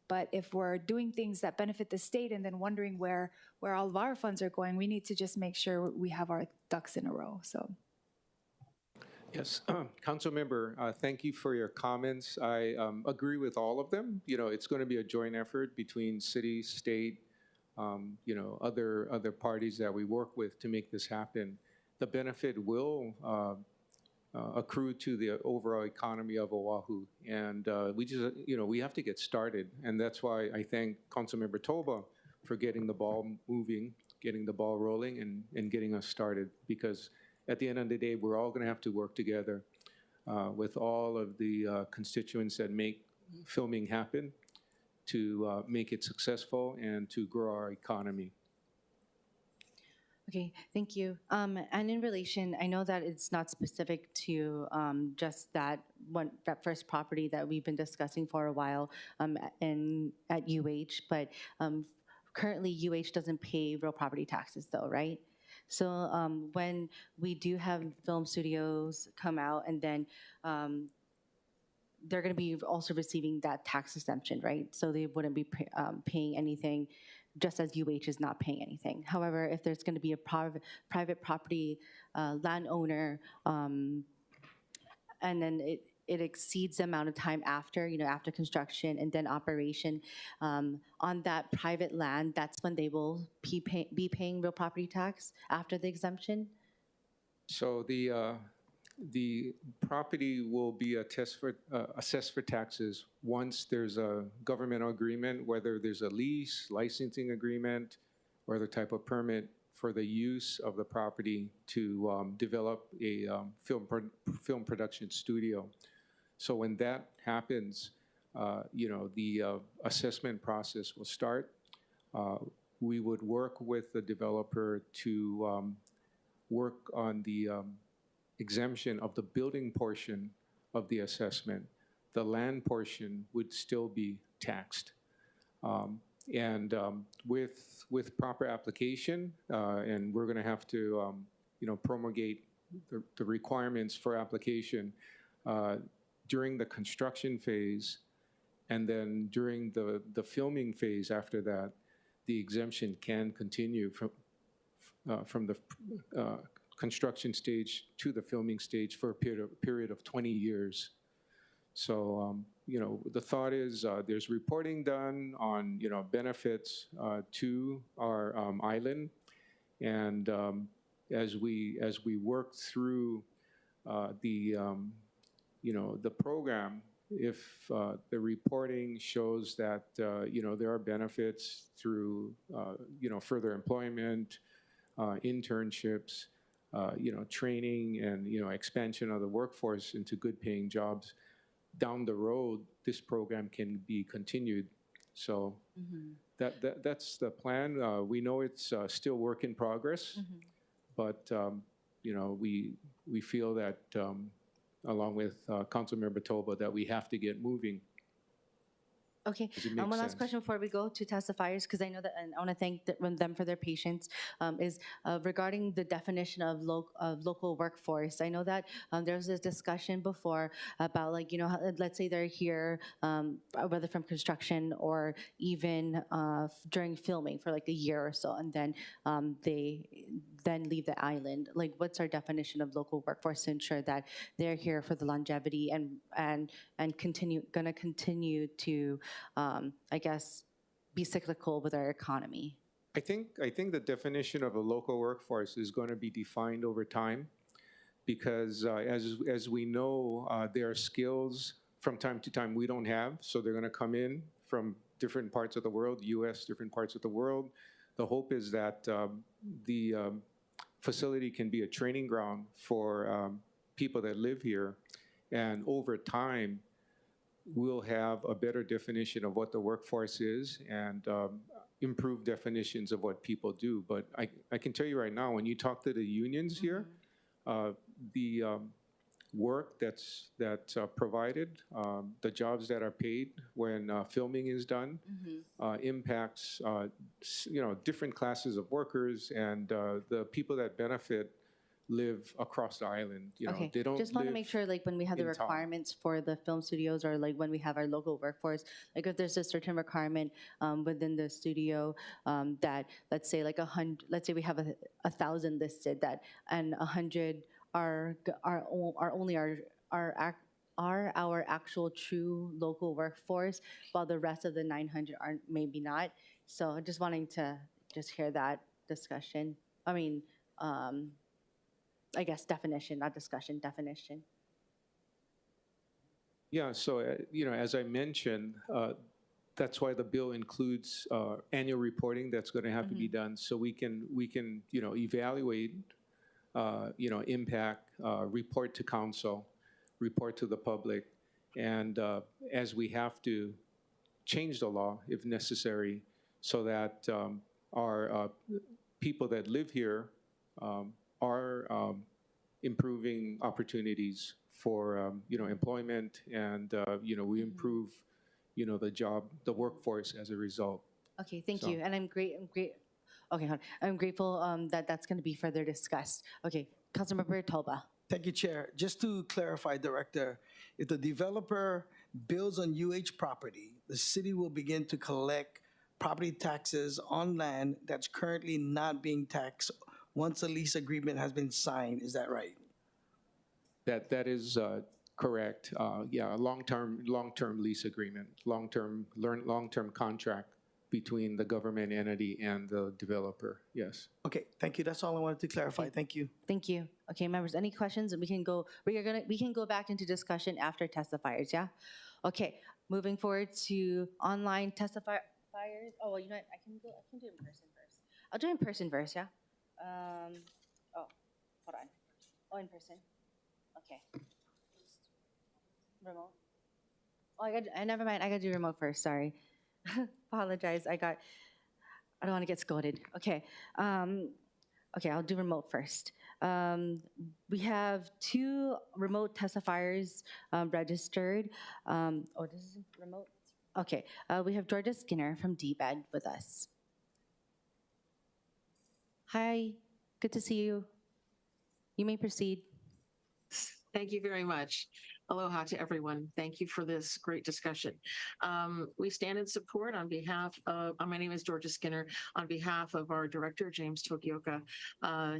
S3: But if we're doing things that benefit the state and then wondering where all of our funds are going, we need to just make sure we have our ducks in a row. So.
S8: Yes, Councilmember, thank you for your comments. I agree with all of them. It's going to be a joint effort between city, state, other parties that we work with to make this happen. The benefit will accrue to the overall economy of Oahu, and we have to get started, and that's why I thank Councilmember Toba for getting the ball moving, getting the ball rolling, and getting us started, because at the end of the day, we're all going to have to work together with all of the constituents that make filming happen to make it successful and to grow our economy.
S1: Okay, thank you. And in relation, I know that it's not specific to just that first property that we've been discussing for a while at UH, but currently UH doesn't pay real property taxes though, right? So when we do have film studios come out and then they're going to be also receiving that tax exemption, right? So they wouldn't be paying anything, just as UH is not paying anything. However, if there's going to be a private property landowner, and then it exceeds the amount of time after, after construction and then operation on that private land, that's when they will be paying real property tax after the exemption?
S8: So the property will be assessed for taxes once there's a governmental agreement, whether there's a lease, licensing agreement, or other type of permit for the use of the property to develop a film production studio. So when that happens, the assessment process will start. We would work with the developer to work on the exemption of the building portion of the assessment. The land portion would still be taxed. With proper application, and we're going to have to promulgate the requirements for application during the construction phase, and then during the filming phase after that, the exemption can continue from the construction stage to the filming stage for a period of 20 years. So, the thought is there's reporting done on, benefits to our island. And as we work through the program, if the reporting shows that, there are benefits through, further employment, internships, training and, expansion of the workforce into good paying jobs, down the road, this program can be continued. So that's the plan. We know it's still work in progress, but, we feel that along with Councilmember Toba that we have to get moving.
S1: Okay, one last question before we go to testifiers, because I know that, and I want to thank them for their patience, is regarding the definition of local workforce. I know that there was this discussion before about, like, let's say they're here, whether from construction or even during filming for like a year or so, and then they then leave the island. Like, what's our definition of local workforce to ensure that they're here for the longevity and gonna continue to I guess, be cyclical with our economy?
S8: I think the definition of a local workforce is going to be defined over time, because as we know, there are skills from time to time we don't have, so they're going to come in from different parts of the world, U.S., different parts of the world. The hope is that the facility can be a training ground for people that live here. And over time, we'll have a better definition of what the workforce is and improved definitions of what people do. But I can tell you right now, when you talk to the unions here, the work that's provided, the jobs that are paid when filming is done, impacts different classes of workers, and the people that benefit live across the island.
S1: Okay,
S8: They don't
S1: just want to
S8: live
S1: make sure, like, when we have the
S8: in town.
S1: requirements for the film studios, or like when we have our local workforce, like if there's a certain requirement within the studio that, let's say like 100, let's say we have 1,000 listed, that, and 100 are only our actual true local workforce, while the rest of the 900 are maybe not. So just wanting to just hear that discussion. I mean, I guess definition, not discussion, definition.
S8: Yeah, so, as I mentioned, that's why the bill includes annual reporting that's going to have to be done, so we can evaluate, impact, report to council, report to the public, and as we have to change the law if necessary, so that our people that live here are improving opportunities for employment, and we improve the workforce as a result.
S1: Okay, thank
S8: So-
S1: you, and I'm great. Okay, hold on. I'm grateful that that's going to be further discussed. Okay, Councilmember Tolba.
S10: Thank you, Chair. Just to clarify, Director, if the developer builds on UH property, the city will begin to collect property taxes on land that's currently not being taxed once a lease agreement has been signed. Is that right?
S8: That is correct. Yeah, a long-term lease agreement, long-term contract between the government entity and the developer. Yes.
S10: Okay, thank you. That's all I wanted to clarify. Thank you.
S1: Thank you. Okay, members, any questions? We can go back into discussion after testifiers, yeah? Okay, moving forward to online testifiers. Oh, well, you know what? I can do it in person first. I'll do it in person first, yeah? Hold on. Oh, in person. Okay. Remote. Oh, never mind. I got to do remote first. Sorry. Apologize. I don't want to get scolded. Okay. Okay, I'll do remote first. We have 2 remote testifiers registered. This is remote? Okay. We have Georgia Skinner from DBED with us. Hi. Good to see you. You may proceed.
S11: Thank you very much. Aloha to everyone. Thank you for this great discussion. We stand in support on behalf of, my name is Georgia Skinner, on behalf of our director, James Tokioka,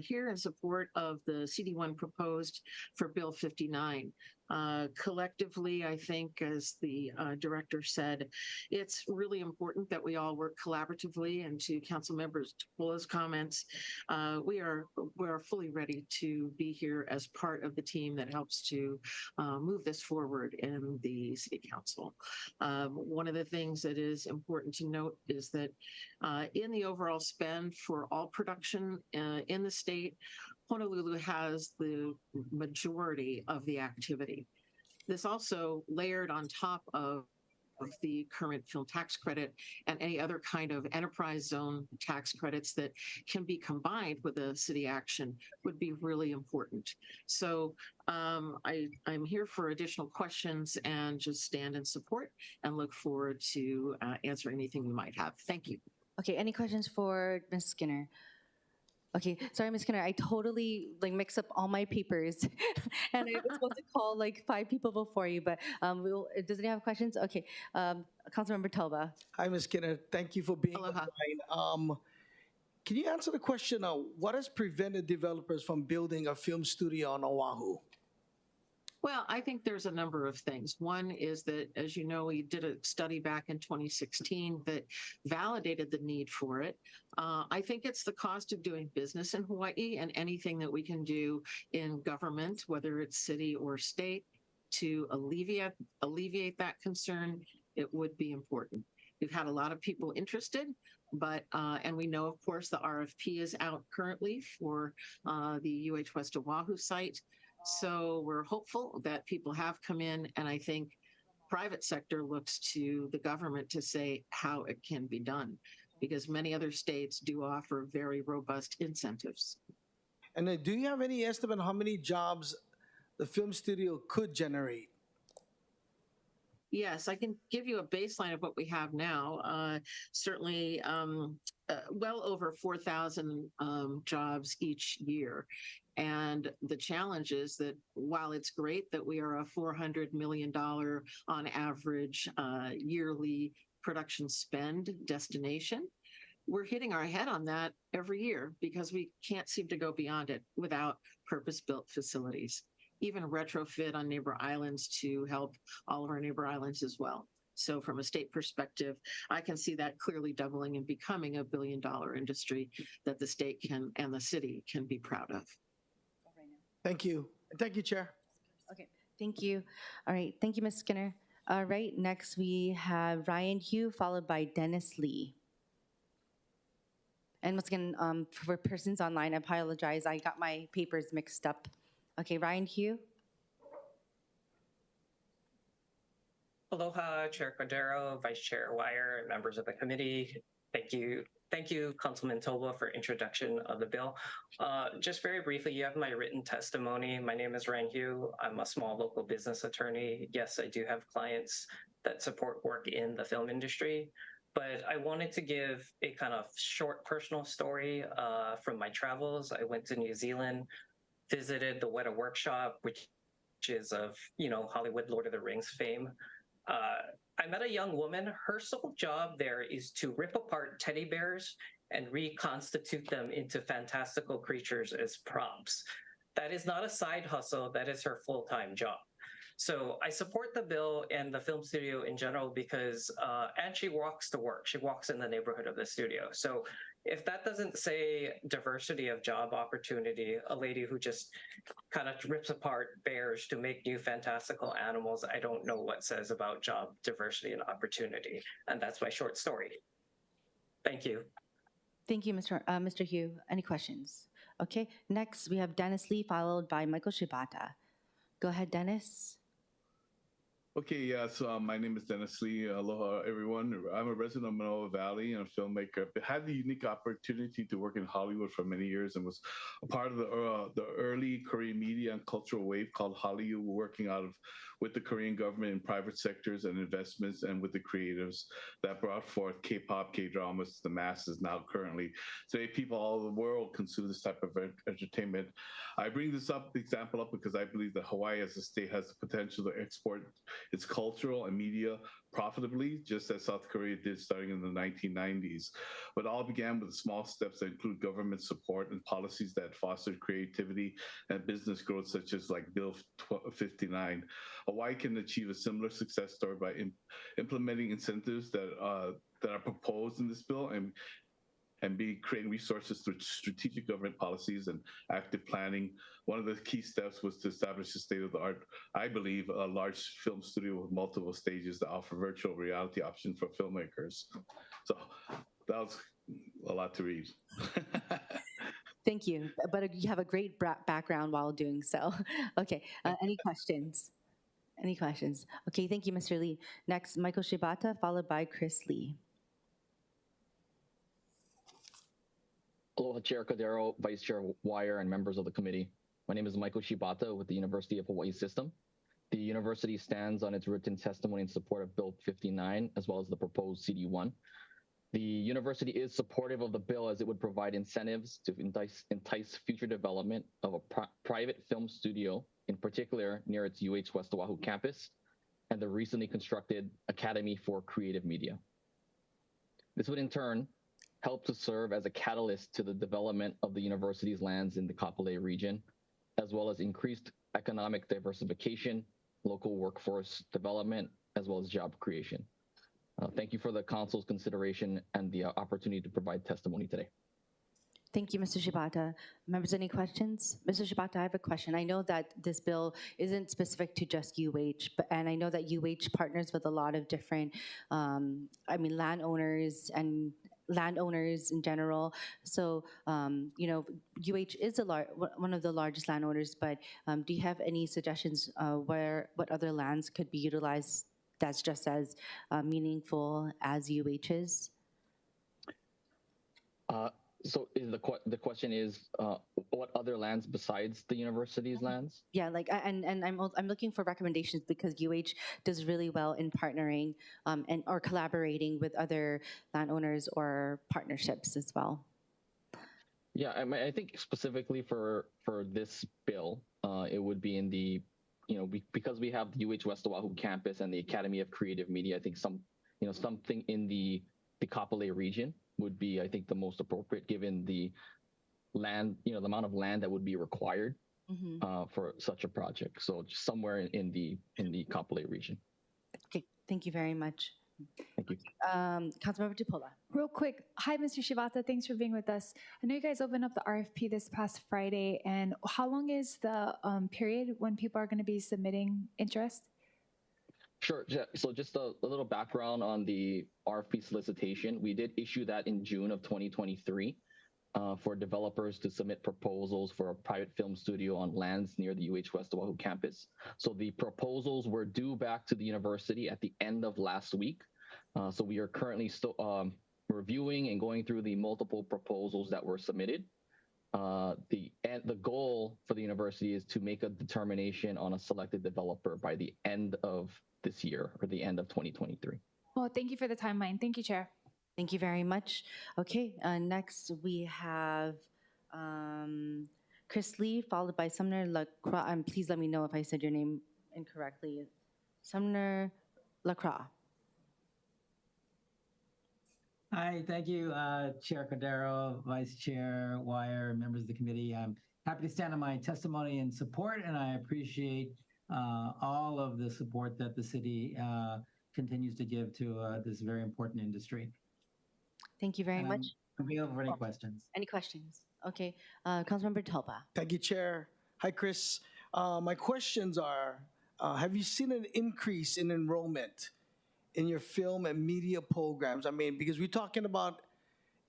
S11: here in support of the CD1 proposed for Bill 59. Collectively, I think, as the director said, it's really important that we all work collaboratively. And to council members Tupolo's comments, we're fully ready to be here as part of the team that helps to move this forward in the city council. One of the things that is important to note is that in the overall spend for all production in the state, Honolulu has the majority of the activity. This also layered on top of the current film tax credit and any other kind of enterprise zone tax credits that can be combined with a city action would be really important. So I'm here for additional questions and just stand in support and look forward to answering anything you might have. Thank you.
S1: Okay, any questions for Ms. Skinner? Okay, sorry, Ms. Skinner, I totally mix up all my papers, and I was supposed to call 5 people before you, but does anyone have questions? Okay, Councilmember Telba.
S10: Hi, Ms. Skinner. Thank you for being
S11: Aloha.
S10: online. Can you answer the question, what has prevented developers from building a film studio on Oahu?
S11: Well, I think there's a number of things. One is that, as you know, we did a study back in 2016 that validated the need for it. I think it's the cost of doing business in Hawaii, and anything that we can do in government, whether it's city or state, to alleviate that concern, it would be important. We've had a lot of people interested, but and we know, of course, the RFP is out currently for the UH West Oahu site. So we're hopeful that people have come in, and I think private sector looks to the government to say how it can be done, because many other states do offer very robust incentives.
S10: And do you have any estimate how many jobs the film studio could generate?
S11: Yes, I can give you a baseline of what we have now. Certainly, well over 4,000 jobs each year. And the challenge is that while it's great that we are a $400 million on average yearly production spend destination, we're hitting our head on that every year because we can't seem to go beyond it without purpose-built facilities, even retrofit on neighbor islands to help all of our neighbor islands as well. So from a state perspective, I can see that clearly doubling and becoming $1 billion industry that the state can and the city can be proud of.
S10: Thank you. Thank you, Chair.
S1: Okay, thank you. All right, thank you, Ms. Skinner. All right, next we have Ryan Hugh, followed by Dennis Lee. And once again, for persons online, I apologize. I got my papers mixed up. Okay, Ryan Hugh.
S12: Aloha, Chair Cordero, Vice Chair Wire, and members of the committee. Thank you. Thank you, Councilman Toba, for introduction of the bill. Just very briefly, you have my written testimony. My name is Ryan Hugh. I'm a small local business attorney. Yes, I do have clients that support work in the film industry, but I wanted to give a kind of short personal story from my travels. I went to New Zealand, visited the Weta Workshop, which is of, Hollywood Lord of the Rings fame. I met a young woman. Her sole job there is to rip apart teddy bears and reconstitute them into fantastical creatures as props. That is not a side hustle. That is her full-time job. So I support the bill and the film studio in general because, and she walks to work. She walks in the neighborhood of the studio. So if that doesn't say diversity of job opportunity, a lady who just kind of rips apart bears to make new fantastical animals, I don't know what says about job diversity and opportunity. And that's my short story. Thank you.
S1: Thank you, Mr. Hugh. Any questions? Okay, next we have Dennis Lee, followed by Michael Shibata. Go ahead, Dennis.
S13: Okay, yeah, so my name is Dennis Lee. Aloha, everyone. I'm a resident of Manoa Valley and a filmmaker. I had the unique opportunity to work in Hollywood for many years and was a part of the early Korean media and cultural wave called Hallyu, working with the Korean government in private sectors and investments and with the creatives that brought forth K-pop, K-dramas to the masses now currently. Today, people all over the world consume this type of entertainment. I bring this example up because I believe that Hawaii as a state has the potential to export its cultural and media profitably, just as South Korea did starting in the 1990s. But all began with small steps that include government support and policies that fostered creativity and business growth, such as like Bill 59. Hawaii can achieve a similar success story by implementing incentives that are proposed in this bill and be creating resources through strategic government policies and active planning. One of the key steps was to establish a state-of-the-art, I believe, a large film studio with multiple stages to offer virtual reality options for filmmakers. So that was a lot to read.
S1: Thank you, but you have a great background while doing so. Okay, any questions? Any questions? Okay, thank you, Mr. Lee. Next, Michael Shibata, followed by Chris Lee.
S14: Aloha, Chair Cordero, Vice Chair Wire, and members of the committee. My name is Michael Shibata with the University of Hawaii System. The university stands on its written testimony in support of Bill 59, as well as the proposed CD1. The university is supportive of the bill as it would provide incentives to entice future development of a private film studio, in particular near its UH West Oahu campus, and the recently constructed Academy for Creative Media. This would in turn help to serve as a catalyst to the development of the university's lands in the Kapolei region, as well as increased economic diversification, local workforce development, as well as job creation. Thank you for the council's consideration and the opportunity to provide testimony today.
S1: Thank you, Mr. Shibata. Members, any questions? Mr. Shibata, I have a question. I know that this bill isn't specific to just UH, and I know that UH partners with a lot of different, landowners and landowners in general. So, UH is one of the largest landowners, but do you have any suggestions what other lands could be utilized that's just as meaningful as UH's?
S14: So is the question is what other lands besides the university's lands?
S1: Yeah, and I'm looking for recommendations because UH does really well in partnering or collaborating with other landowners or partnerships as well.
S14: Yeah, I think specifically for this bill, it would be in the, because we have the UH West Oahu campus and the Academy of Creative Media. I think something in the Kapolei region would be, I think, the most appropriate given the land, the amount of land that would be required for such a project. So just somewhere in the Kapolei region.
S1: Okay, thank you very much.
S14: Thank you.
S1: Councilmember Tupola.
S3: Real quick, hi, Mr. Shibata. Thanks for being with us. I know you guys opened up the RFP this past Friday, and how long is the period when people are going to be submitting interest?
S14: Sure. So just a little background on the RFP solicitation. We did issue that in June of 2023 for developers to submit proposals for a private film studio on lands near the UH West Oahu campus. So the proposals were due back to the university at the end of last week. So we are currently still reviewing and going through the multiple proposals that were submitted. The goal for the university is to make a determination on a selected developer by the end of this year or the end of 2023.
S3: Well, thank you for the timeline. Thank you, Chair.
S1: Thank you very much. Okay, next we have Chris Lee, followed by Sumner Lacroix. Please let me know if I said your name incorrectly. Sumner Lacroix.
S15: Hi, thank you, Chair Cordero, Vice Chair Wire, members of the committee. I'm happy to stand on my testimony and support, and I appreciate all of the support that the city continues to give to this very important industry.
S1: Thank you very much.
S15: I'm available for any questions.
S1: Any questions? Okay, Councilmember Talpa.
S10: Thank you, Chair. Hi, Chris. My questions are, have you seen an increase in enrollment in your film and media programs? I mean, because we're talking about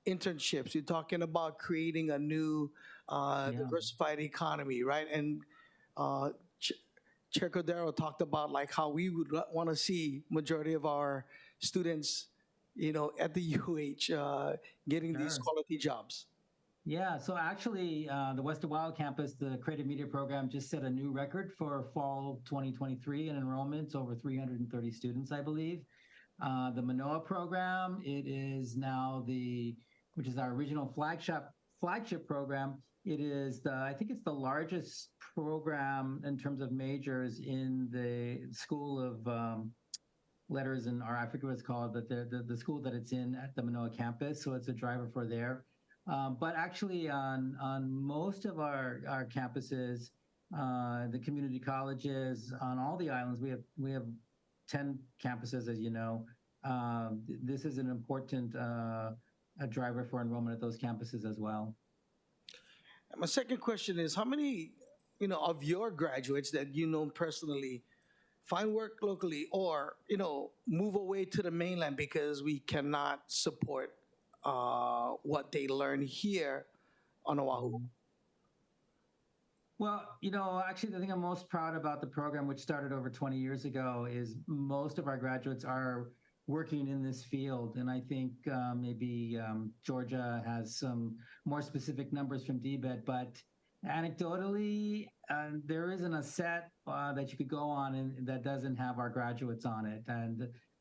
S10: internships, we're talking about creating a new diversified economy, right? And Chair Cordero talked about like how we would want to see majority of our students, at the UH getting these quality jobs.
S15: Yeah, so actually, the West Oahu campus, the Creative Media Program just set a new record for fall 2023 in enrollments, over 330 students, I believe. The Manoa program, it is now which is our original flagship program. It is I think it's the largest program in terms of majors in the School of Letters, or I forget what it's called, but the school that it's in at the Manoa campus. So it's a driver for there. But actually on most of our campuses, the community colleges on all the islands, we have 10 campuses, as you know. This is an important a driver for enrollment at those campuses as well.
S10: My second question is, how many, of your graduates that you know personally find work locally or, move away to the mainland because we cannot support what they learn here on Oahu?
S15: Well, actually, the thing I'm most proud about the program, which started over 20 years ago, is most of our graduates are working in this field. And I think maybe Georgia has some more specific numbers from DBED, but anecdotally, there isn't a set that you could go on and that doesn't have our graduates on it.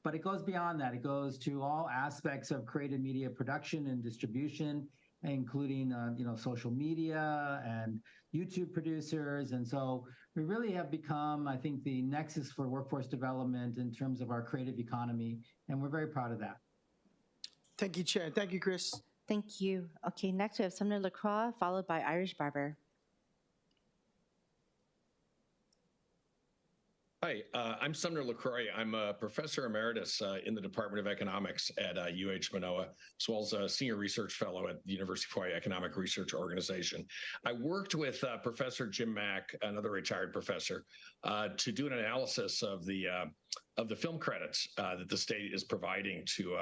S15: But it goes beyond that. It goes to all aspects of creative media production and distribution, including social media and YouTube producers. And so we really have become, I think, the nexus for workforce development in terms of our creative economy. And we're very proud of that.
S10: Thank you, Chair. Thank you, Chris.
S1: Thank you. Okay, next we have Sumner Lacroix, followed by Irish Barber.
S16: Hi, I'm Sumner LaCroix. I'm a professor emeritus in the Department of Economics at UH Manoa, as well as a senior research fellow at the University of Hawaii Economic Research Organization. I worked with Professor Jim Mack, another retired professor, to do an analysis of the film credits that the state is providing to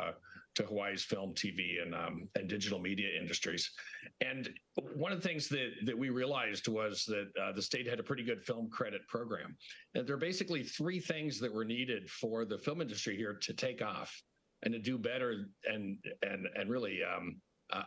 S16: Hawaii's film, TV, and digital media industries. And one of the things that we realized was that the state had a pretty good film credit program. And there are basically three things that were needed for the film industry here to take off and to do better and really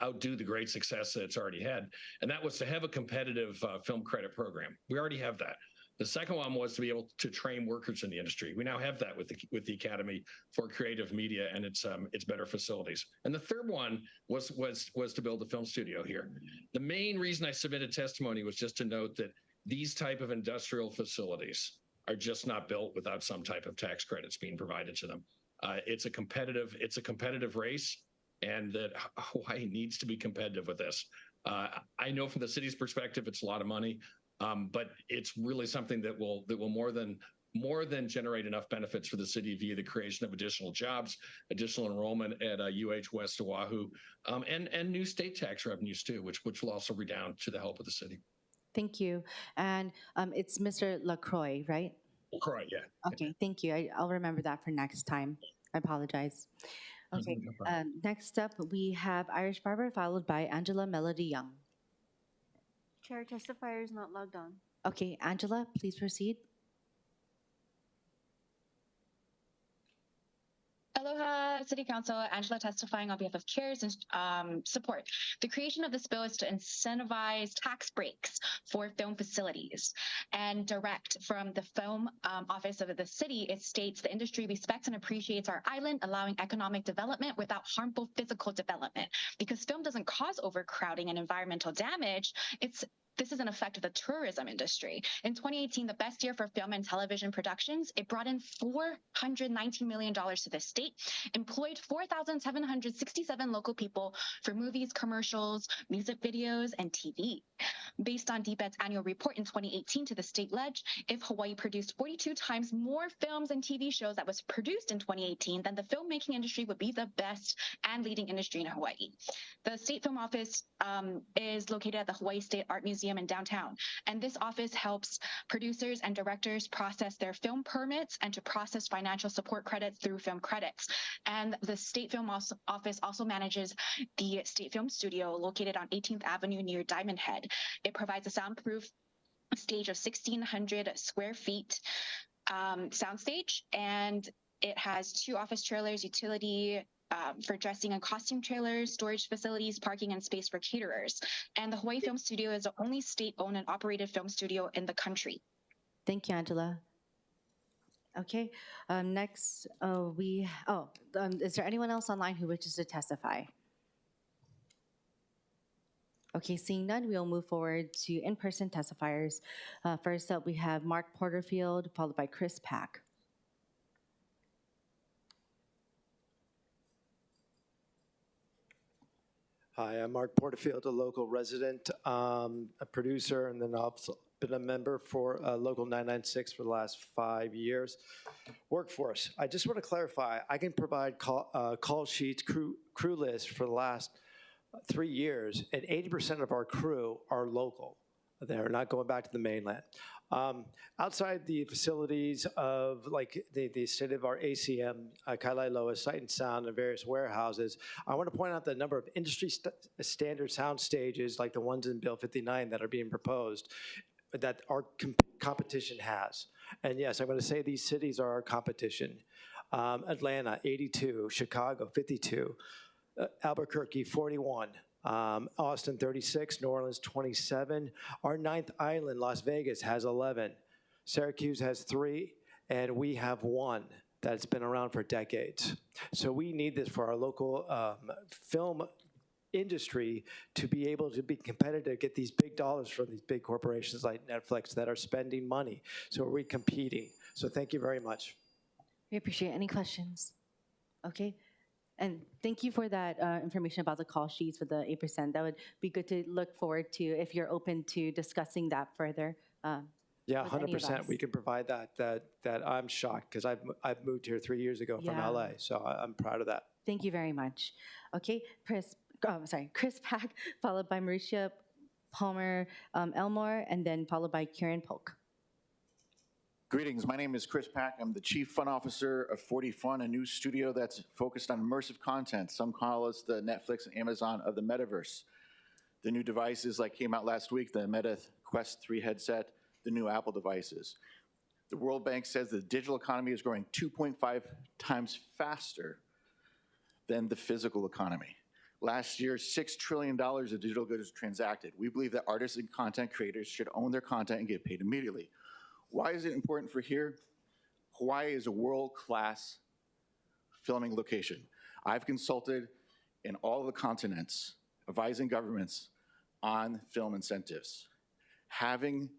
S16: outdo the great success that it's already had. And that was to have a competitive film credit program. We already have that. The second one was to be able to train workers in the industry. We now have that with the Academy for Creative Media and its better facilities. And the third one was to build a film studio here. The main reason I submitted testimony was just to note that these type of industrial facilities are just not built without some type of tax credits being provided to them. It's a competitive race, and that Hawaii needs to be competitive with this. I know from the city's perspective, it's a lot of money. But it's really something that will more than generate enough benefits for the city via the creation of additional jobs, additional enrollment at UH West Oahu, and new state tax revenues too, which will also redound to the help of the city.
S1: Thank you. And it's Mr. LaCroix, right?
S16: LaCroix, yeah.
S1: Okay, thank you. I'll remember that for next time. I apologize. Okay, next up we have Irish Barber, followed by Angela Melody Young.
S17: Chair, testifier is not logged on.
S1: Okay, Angela, please proceed.
S4: Aloha, City Council. Angela testifying on behalf of chairs and support. The creation of this bill is to incentivize tax breaks for film facilities. And direct from the film office of the city, it states the industry respects and appreciates our island, allowing economic development without harmful physical development. Because film doesn't cause overcrowding and environmental damage, this is an effect of the tourism industry. In 2018, the best year for film and television productions, it brought in $419 million to the state, employed 4,767 local people for movies, commercials, music videos, and TV. Based on DBED's annual report in 2018 to the state ledge, if Hawaii produced 42 times more films and TV shows that was produced in 2018, then the filmmaking industry would be the best and leading industry in Hawaii. The state film office is located at the Hawaii State Art Museum in downtown. And this office helps producers and directors process their film permits and to process financial support credits through film credits. And the State Film Office also manages the State Film Studio located on 18th Avenue near Diamond Head. It provides a soundproof stage of 1,600 square feet soundstage, and it has 2 office trailers, utility for dressing and costume trailers, storage facilities, parking, and space for caterers. And the Hawaii Film Studio is the only state-owned and operated film studio in the country.
S1: Thank you, Angela. Okay, next is there anyone else online who wishes to testify? Okay, seeing none, we'll move forward to in-person testifiers. First up, we have Mark Porterfield, followed by Chris Pack.
S18: Hi, I'm Mark Porterfield, a local resident, a producer, and then I've been a member for Local 996 for the last 5 years. Workforce, I just want to clarify, I can provide call sheets, crew lists for the last 3 years, and 80% of our crew are local. They're not going back to the mainland. Outside the facilities of like the state of our ACM, Kailailoa, Sight and Sound, and various warehouses, I want to point out the number of industry standard sound stages like the ones in Bill 59 that are being proposed that our competition has. And yes, I'm going to say these cities are our competition. Atlanta, 82, Chicago, 52, Albuquerque, 41, Austin, 36, New Orleans, 27. Our 9th island, Las Vegas, has 11. Syracuse has 3, and we have 1 that's been around for decades. So we need this for our local film industry to be able to be competitive, get these big dollars from these big corporations like Netflix that are spending money. So we're competing. So thank you very much.
S1: We appreciate it. Any questions? Okay. And thank you for that information about the call sheets for the 8%. That would be good to look forward to if you're open to discussing that further.
S18: Yeah,
S1: with any of
S18: 100%.
S1: us.
S18: We can provide that. That I'm shocked because I've moved here 3 years ago from
S1: Yeah.
S18: LA, so I'm proud of that.
S1: Thank you very much. Okay, Chris Pack, followed by Mauricia Palmer Elmore, and then followed by Kieran Polk.
S19: Greetings, my name is Chris Pack. I'm the Chief Fun Officer of 40 Fun, a new studio that's focused on immersive content. Some call us the Netflix and Amazon of the metaverse. The new devices like came out last week, the Meta Quest 3 headset, the new Apple devices. The World Bank says the digital economy is growing 2.5 times faster than the physical economy. Last year, $6 trillion of digital goods transacted. We believe that artists and content creators should own their content and get paid immediately. Why is it important for here? Hawaii is a world-class filming location. I've consulted in all the continents, advising governments on film incentives. Having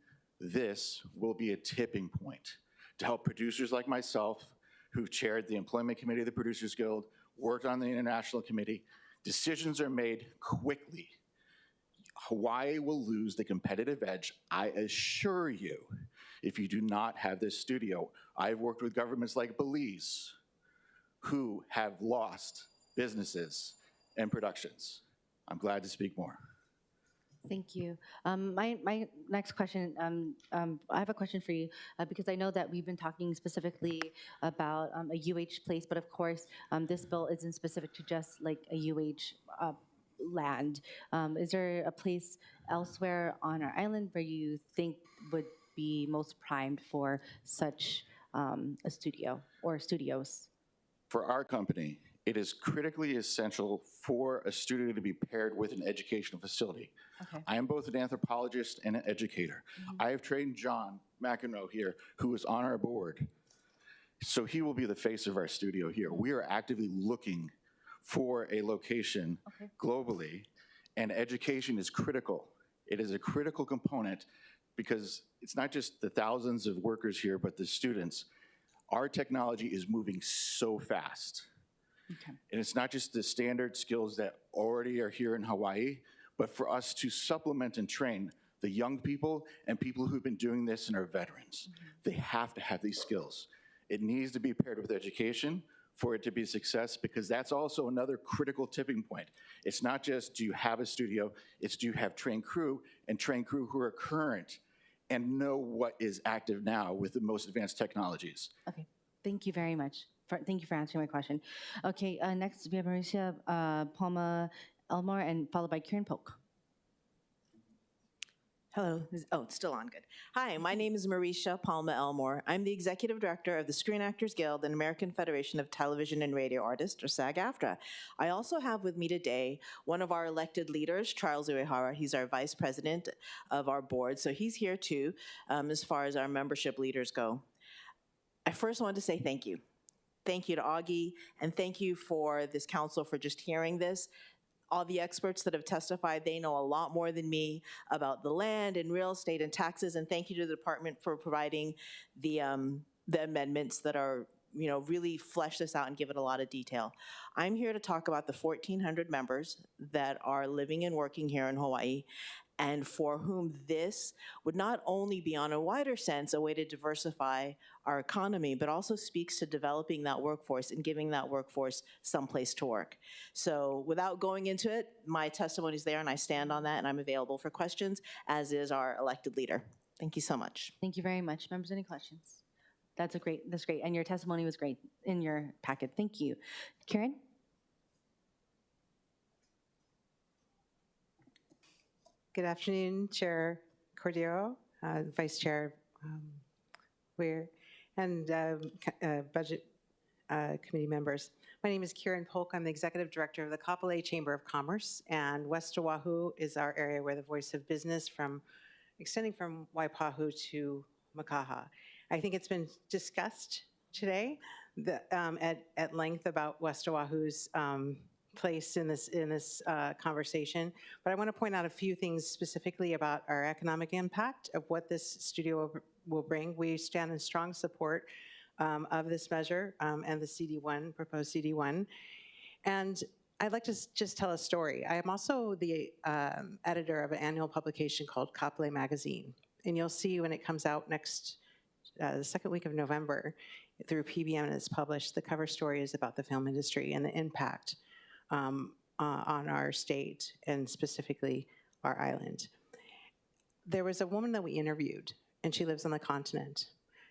S19: this will be a tipping point to help producers like myself, who've chaired the Employment Committee of the Producers Guild, worked on the International Committee. Decisions are made quickly. Hawaii will lose the competitive edge, I assure you, if you do not have this studio. I've worked with governments like Belize, who have lost businesses and productions. I'm glad to speak more.
S1: Thank you. My next question, I have a question for you because I know that we've been talking specifically about a UH place, but of course, this bill isn't specific to just like a UH land. Is there a place elsewhere on our island where you think would be most primed for such a studio or studios?
S19: For our company, it is critically essential for a studio to be paired with an educational facility.
S1: Okay.
S19: I am both an anthropologist and an educator. I have trained John McEnroe here, who is on our board. So he will be the face of our studio here. We are actively looking for a location globally, and education is critical. It is a critical component because it's not just the thousands of workers here, but the students. Our technology is moving so fast.
S1: Okay.
S19: And it's not just the standard skills that already are here in Hawaii, but for us to supplement and train the young people and people who've been doing this and are veterans. They have to have these skills. It needs to be paired with education for it to be a success, because that's also another critical tipping point. It's not just, do you have a studio, it's do you have trained crew, and trained crew who are current and know what is active now with the most advanced technologies.
S1: Okay, thank you very much. Thank you for answering my question. Okay, next we have Mauricia Palma Elmore, and followed by Kieran Polk.
S20: Hello. Oh, it's still on. Good. Hi, my name is Mauricia Palma Elmore. I'm the Executive Director of the Screen Actors Guild and American Federation of Television and Radio Artists, or SAG-AFTRA. I also have with me today one of our elected leaders, Charles Uehara. He's our Vice President of our board, so he's here too, as far as our membership leaders go. I first want to say thank you. Thank you to Augie, and thank you for this council for just hearing this. All the experts that have testified, they know a lot more than me about the land and real estate and taxes, and thank you to the department for providing the amendments that are, really flesh this out and give it a lot of detail. I'm here to talk about the 1,400 members that are living and working here in Hawaii, and for whom this would not only be, on a wider sense, a way to diversify our economy, but also speaks to developing that workforce and giving that workforce someplace to work. So without going into it, my testimony is there and I stand on that, and I'm available for questions, as is our elected leader. Thank you so much.
S1: Thank you very much. Members, any questions? That's great, and your testimony was great in your packet. Thank you. Karen?
S21: Good afternoon, Chair Cordero, Vice Chair Weir, and Budget Committee members. My name is Kieran Polk. I'm the Executive Director of the Kapolei Chamber of Commerce, and West Oahu is our area where the voice of business extending from Waipahu to Makaha. I think it's been discussed today at length about West Oahu's place in this conversation, but I want to point out a few things specifically about our economic impact of what this studio will bring. We stand in strong support of this measure and the CD1, proposed CD1. And I'd like to just tell a story. I am also the editor of an annual publication called Kapolei Magazine. and you'll see when it comes out next, the second week of November through PBM and it's published, the cover story is about the film industry and the impact on our state and specifically our island. There was a woman that we interviewed, and she lives on the continent.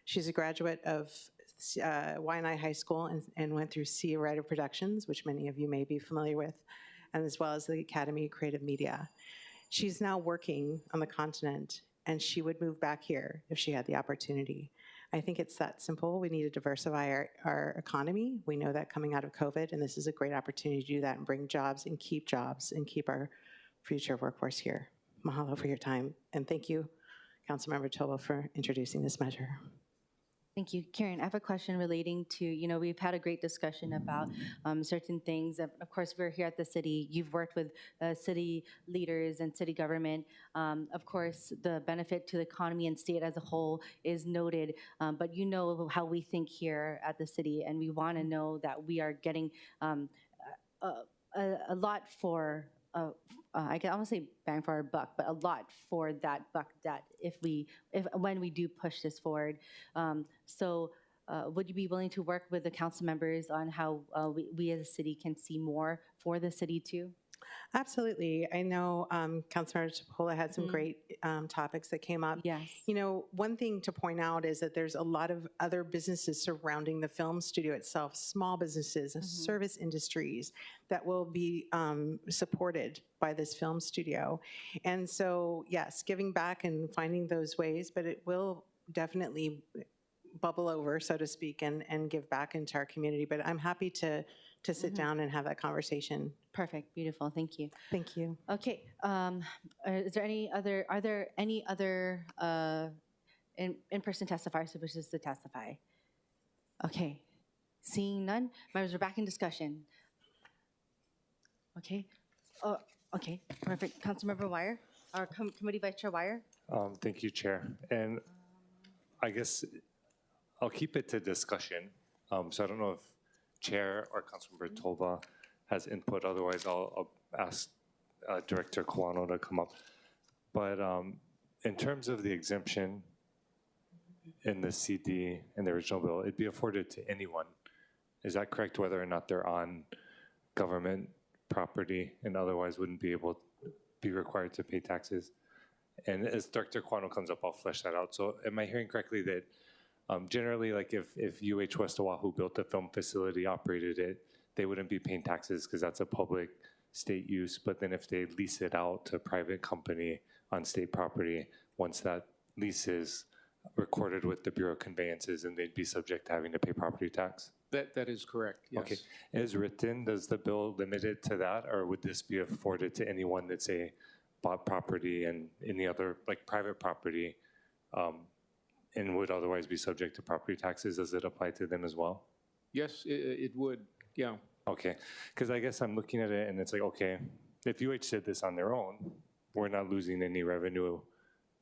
S21: She's a graduate of Waianae High School and went through Sea Writer Productions, which many of you may be familiar with, and as well as the Academy of Creative Media. She's now working on the continent, and she would move back here if she had the opportunity. I think it's that simple. We need to diversify our economy. We know that coming out of COVID, and this is a great opportunity to do that and bring jobs and keep our future workforce here. Mahalo for your time, and thank you, Councilmember Tobo, for introducing this measure.
S1: Thank you. Karen, I have a question relating to, we've had a great discussion about certain things. Of course, we're here at the city. You've worked with city leaders and city government. Of course, the benefit to the economy and state as a whole is noted, but you know how we think here at the city, and we want to know that we are getting a lot for I won't say bang for our buck, but a lot for that buck that when we do push this forward. Would you be willing to work with the council members on how we as a city can see more for the city too?
S21: Absolutely. I know Councilmember Chipola had some great topics that came up.
S1: Yes.
S21: One thing to point out is that there's a lot of other businesses surrounding the film studio itself, small businesses, service industries that will be supported by this film studio. And so, yes, giving back and finding those ways, but it will definitely bubble over, so to speak, and give back into our community. But I'm happy to sit down and have that conversation.
S1: Perfect, beautiful, thank you.
S21: Thank you.
S1: Okay, are there any other in-person testifiers who wishes to testify? Okay, seeing none, members are back in discussion. Okay, okay, perfect. Councilmember Wire, our Committee Vice Chair Wire.
S5: Thank you, Chair. And I guess I'll keep it to discussion. So I don't know if Chair or Councilmember Toba has input. Otherwise, I'll ask Director Kawano to come up. But in terms of the exemption in the CD, in the original bill, it'd be afforded to anyone. Is that correct, whether or not they're on government property and otherwise wouldn't be required to pay taxes? And as Director Kawano comes up, I'll flesh that out. So am I hearing correctly that generally, like if UH West Oahu built a film facility, operated it, they wouldn't be paying taxes because that's a public state use. But then if they lease it out to a private company on state property, once that lease is recorded with the Bureau of Conveyances, and they'd be subject to having to pay property tax?
S8: That is correct, yes.
S5: Okay. As written, does the bill limit it to that, or would this be afforded to anyone that's bought property and any other, like private property, and would otherwise be subject to property taxes? Does it apply to them as well?
S8: Yes, it would, yeah.
S5: Okay, because I guess I'm looking at it and it's like, okay, if UH did this on their own, we're not losing any revenue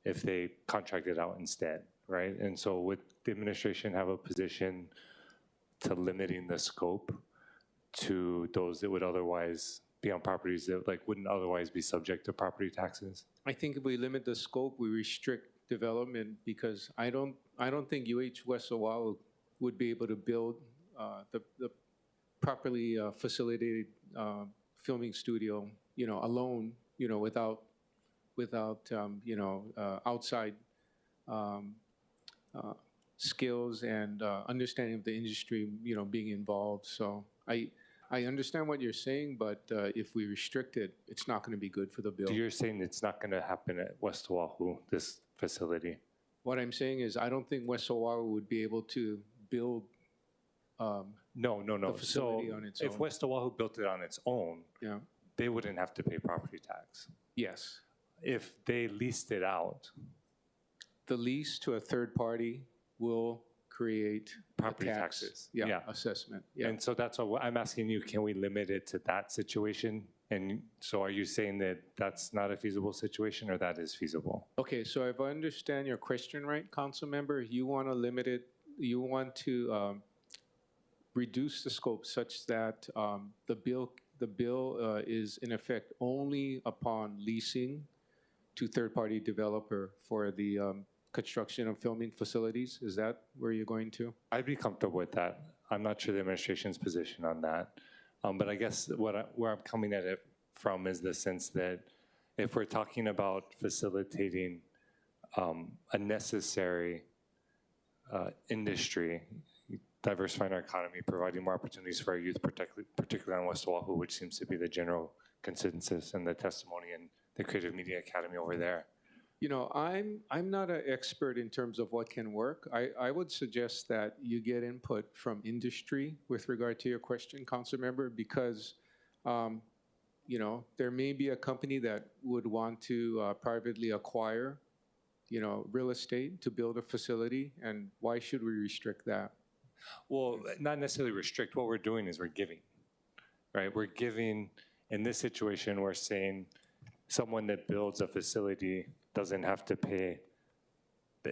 S5: if they contracted out instead, right? And so would the administration have a position to limiting the scope to those that would otherwise be on properties that wouldn't otherwise be subject to property taxes?
S8: I think if we limit the scope, we restrict development, because I don't think UH West Oahu would be able to build the properly facilitated filming studio, alone, without outside skills and understanding of the industry, being involved. So I understand what you're saying, but if we restrict it, it's not going to be good for the bill.
S5: So you're saying it's not going to happen at West Oahu, this facility?
S8: What I'm saying is I don't think West Oahu would be able to build
S5: no.
S8: the facility
S5: So
S8: on its
S5: if
S8: own.
S5: West Oahu built it on its own,
S8: Yeah.
S5: they wouldn't have to pay property tax.
S8: Yes.
S5: If they leased it out,
S8: The lease to a third party will create
S5: property
S8: a tax,
S5: taxes.
S8: Yeah, assessment. Yeah.
S5: And so that's what I'm asking you, can we limit it to that situation? And so are you saying that that's not a feasible situation, or that is feasible?
S8: Okay, so if I understand your question right, council member, you want to limit it, you want to reduce the scope such that the bill is in effect only upon leasing to third-party developer for the construction of filming facilities. Is that where you're going to?
S5: I'd be comfortable with that. I'm not sure the administration's position on that. But I guess where I'm coming at it from is the sense that if we're talking about facilitating a necessary industry, diversifying our economy, providing more opportunities for our youth, particularly on West Oahu, which seems to be the general consensus and the testimony and the Creative Media Academy over there.
S8: You know, I'm not an expert in terms of what can work. I would suggest that you get input from industry with regard to your question, Council Member, because you know, there may be a company that would want to privately acquire, you know, real estate to build a facility, and why should we restrict that?
S5: Well, not necessarily restrict. What we're doing is we're giving, right? We're giving. In this situation, we're saying someone that builds a facility doesn't have to pay,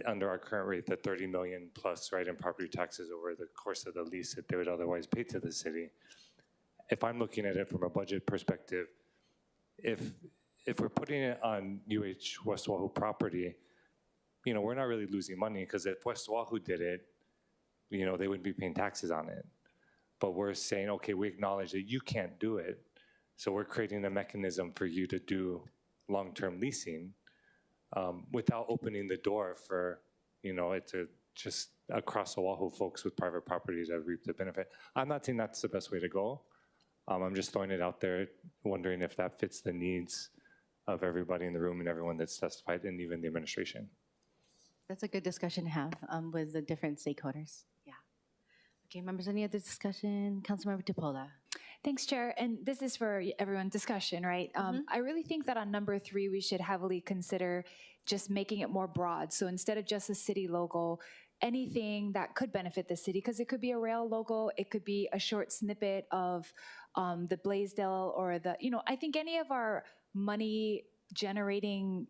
S5: under our current rate, the $30 million plus, right, in property taxes over the course of the lease that they would otherwise pay to the city. If I'm looking at it from a budget perspective, if we're putting it on West Oahu property, you know, we're not really losing money, because if West Oahu did it, you know, they wouldn't be paying taxes on it. But we're saying, okay, we acknowledge that you can't do it, so we're creating a mechanism for you to do long-term leasing without opening the door for, you know, it to just across Oahu folks with private properties that reap the benefit. I'm not saying that's the best way to go. I'm just throwing it out there, wondering if that fits the needs of everybody in the room and everyone that's testified, and even the administration.
S1: That's a good discussion to have with the different stakeholders. Yeah. Okay, members, any other discussion? Councilmember Tupola.
S3: Thanks, Chair. And this is for everyone's discussion, right? I really think that on number 3, we should heavily consider just making it more broad. So instead of just a city logo, anything that could benefit the city, because it could be a rail logo, it could be a short snippet of the Blaisdell or the, you know, I think any of our money generating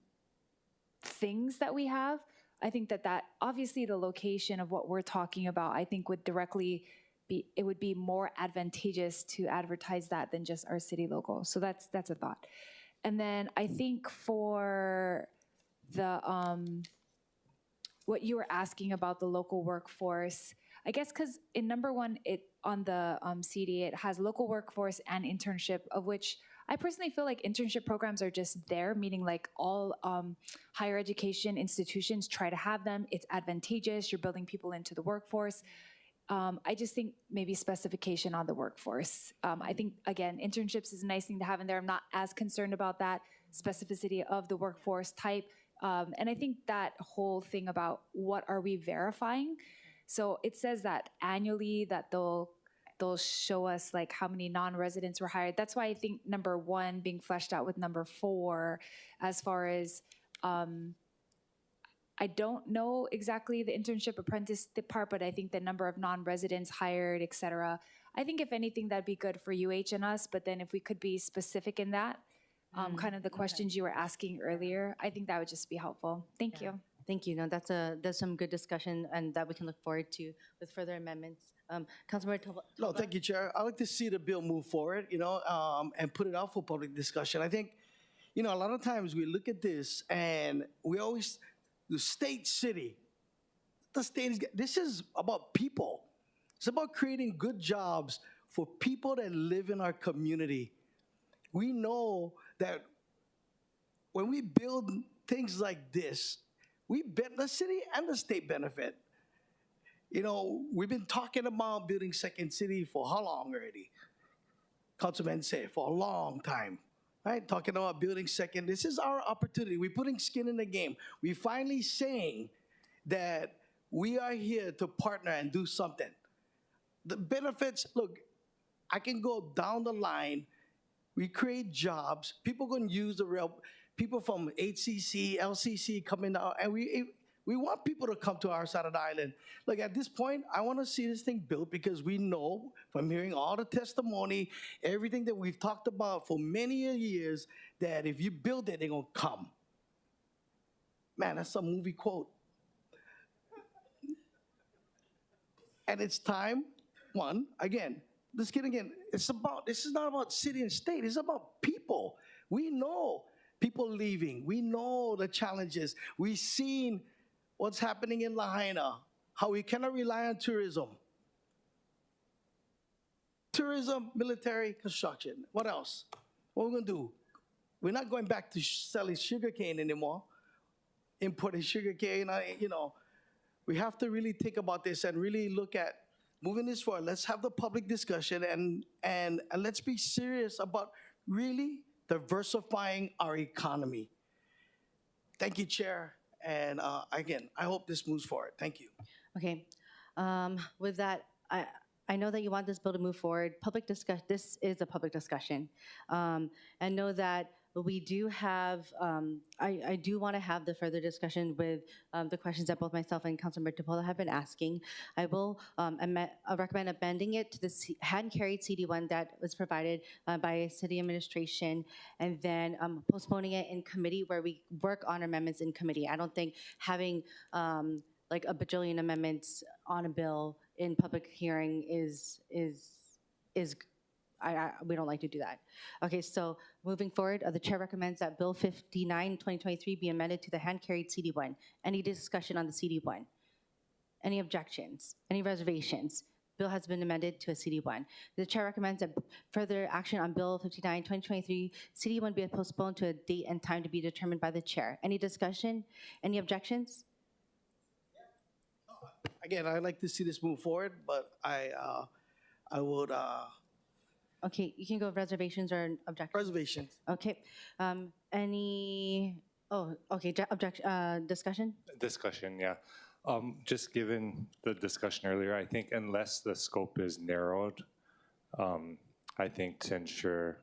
S3: things that we have, I think that obviously the location of what we're talking about, I think would directly be, it would be more advantageous to advertise that than just our city logo. So that's a thought. And then I think for the, what you were asking about the local workforce, I guess because in number 1, it on the CD, it has local workforce and internship, of which I personally feel like internship programs are just there, meaning like all higher education institutions try to have them. It's advantageous. You're building people into the workforce. I just think maybe specification on the workforce. I think, again, internships is a nice thing to have in there. I'm not as concerned about that specificity of the workforce type. And I think that whole thing about what are we verifying? So it says that annually that they'll show us like how many non-residents were hired. That's why I think number 1 being fleshed out with number 4, as far as I don't know exactly the internship apprentice part, but I think the number of non-residents hired, et cetera. I think if anything, that'd be good for UH and us, but then if we could be specific in that, kind of the questions you were asking earlier, I think that would just be helpful. Thank you.
S1: Thank you. No, that's some good discussion, and that we can look forward to with further amendments. Councilmember Toba.
S10: No, thank you, Chair. I'd like to see the bill move forward, you know, and put it out for public discussion. I think, you know, a lot of times we look at this and we always, the state, city, the state is, this is about people. It's about creating good jobs for people that live in our community. We know that when we build things like this, the city and the state benefit. You know, we've been talking about building Second City for how long already? Councilman said, for a long time, right? Talking about building second. This is our opportunity. We're putting skin in the game. We're finally saying that we are here to partner and do something. The benefits, look, I can go down the line. We create jobs. People going to use the rail. People from HCC, LCC coming out, and we want people to come to our side of the island. Look, at this point, I want to see this thing built because we know from hearing all the testimony, everything that we've talked about for many years, that if you build it, they're going to come. Man, that's a movie quote. And it's time, again, this is not about city and state, it's about people. We know people leaving. We know the challenges. We've seen what's happening in Lahaina, how we cannot rely on tourism. Tourism, military, construction. What else? What are we going to do? We're not going back to selling sugarcane anymore, importing sugarcane. We have to really think about this and really look at moving this forward. Let's have the public discussion and let's be serious about really diversifying our economy. Thank you, Chair. And again, I hope this moves forward. Thank you.
S1: Okay. With that, I know that you want this bill to move forward. This is a public discussion. And know that we do have, I do want to have the further discussion with the questions that both myself and Councilmember Tupola have been asking. I will recommend amending it to the hand-carried CD1 that was provided by city administration, and then postponing it in committee where we work on amendments in committee. I don't think having like a bajillion amendments on a bill in public hearing is we don't like to do that. Okay, so moving forward, the chair recommends that Bill 59, 2023 be amended to the hand-carried CD1. Any discussion on the CD1? Any objections? Any reservations? Bill has been amended to a CD1. The chair recommends that further action on Bill 59, 2023 CD1 be postponed to a date and time to be determined by the chair. Any discussion? Any objections?
S10: Again, I'd like to see this move forward, but I would.
S1: Okay, you can go reservations or objections.
S10: Reservations.
S1: Okay. Any? Oh, okay. Discussion.
S5: Discussion, yeah. Just given the discussion earlier, I think unless the scope is narrowed, I think to ensure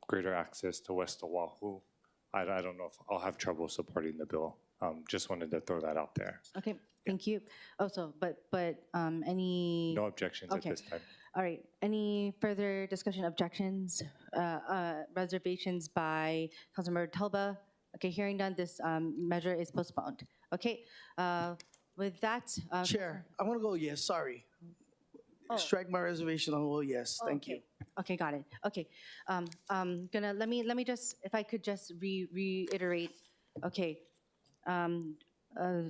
S5: greater access to West Oahu, I don't know if I'll have trouble supporting the bill. Just wanted to throw that out there.
S1: Okay, thank you. Also, but any?
S5: No objections at this time.
S1: All right. Any further discussion, objections, reservations by Councilmember Talba? Okay, hearing none, this measure is postponed. Okay. With that,
S10: Chair, I want to go yes. Sorry. Strike my reservation. I'll go yes. Thank you.
S1: Okay, got it. Okay, gonna let me just, if I could just reiterate. Okay.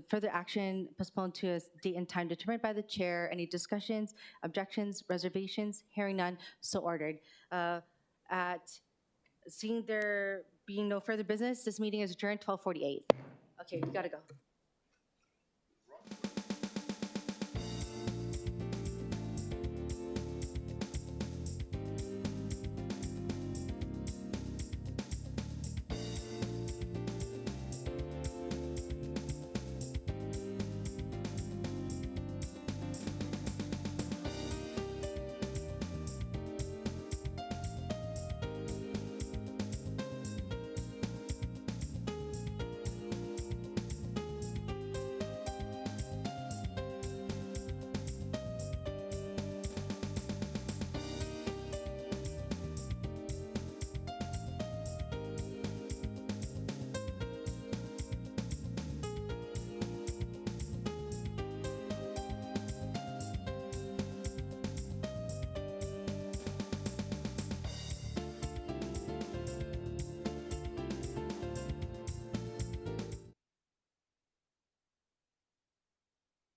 S1: Further action postponed to a date and time determined by the chair. Any discussions, objections, reservations? Hearing none, so ordered. Seeing there being no further business, this meeting is adjourned 12:48. Okay, we gotta go.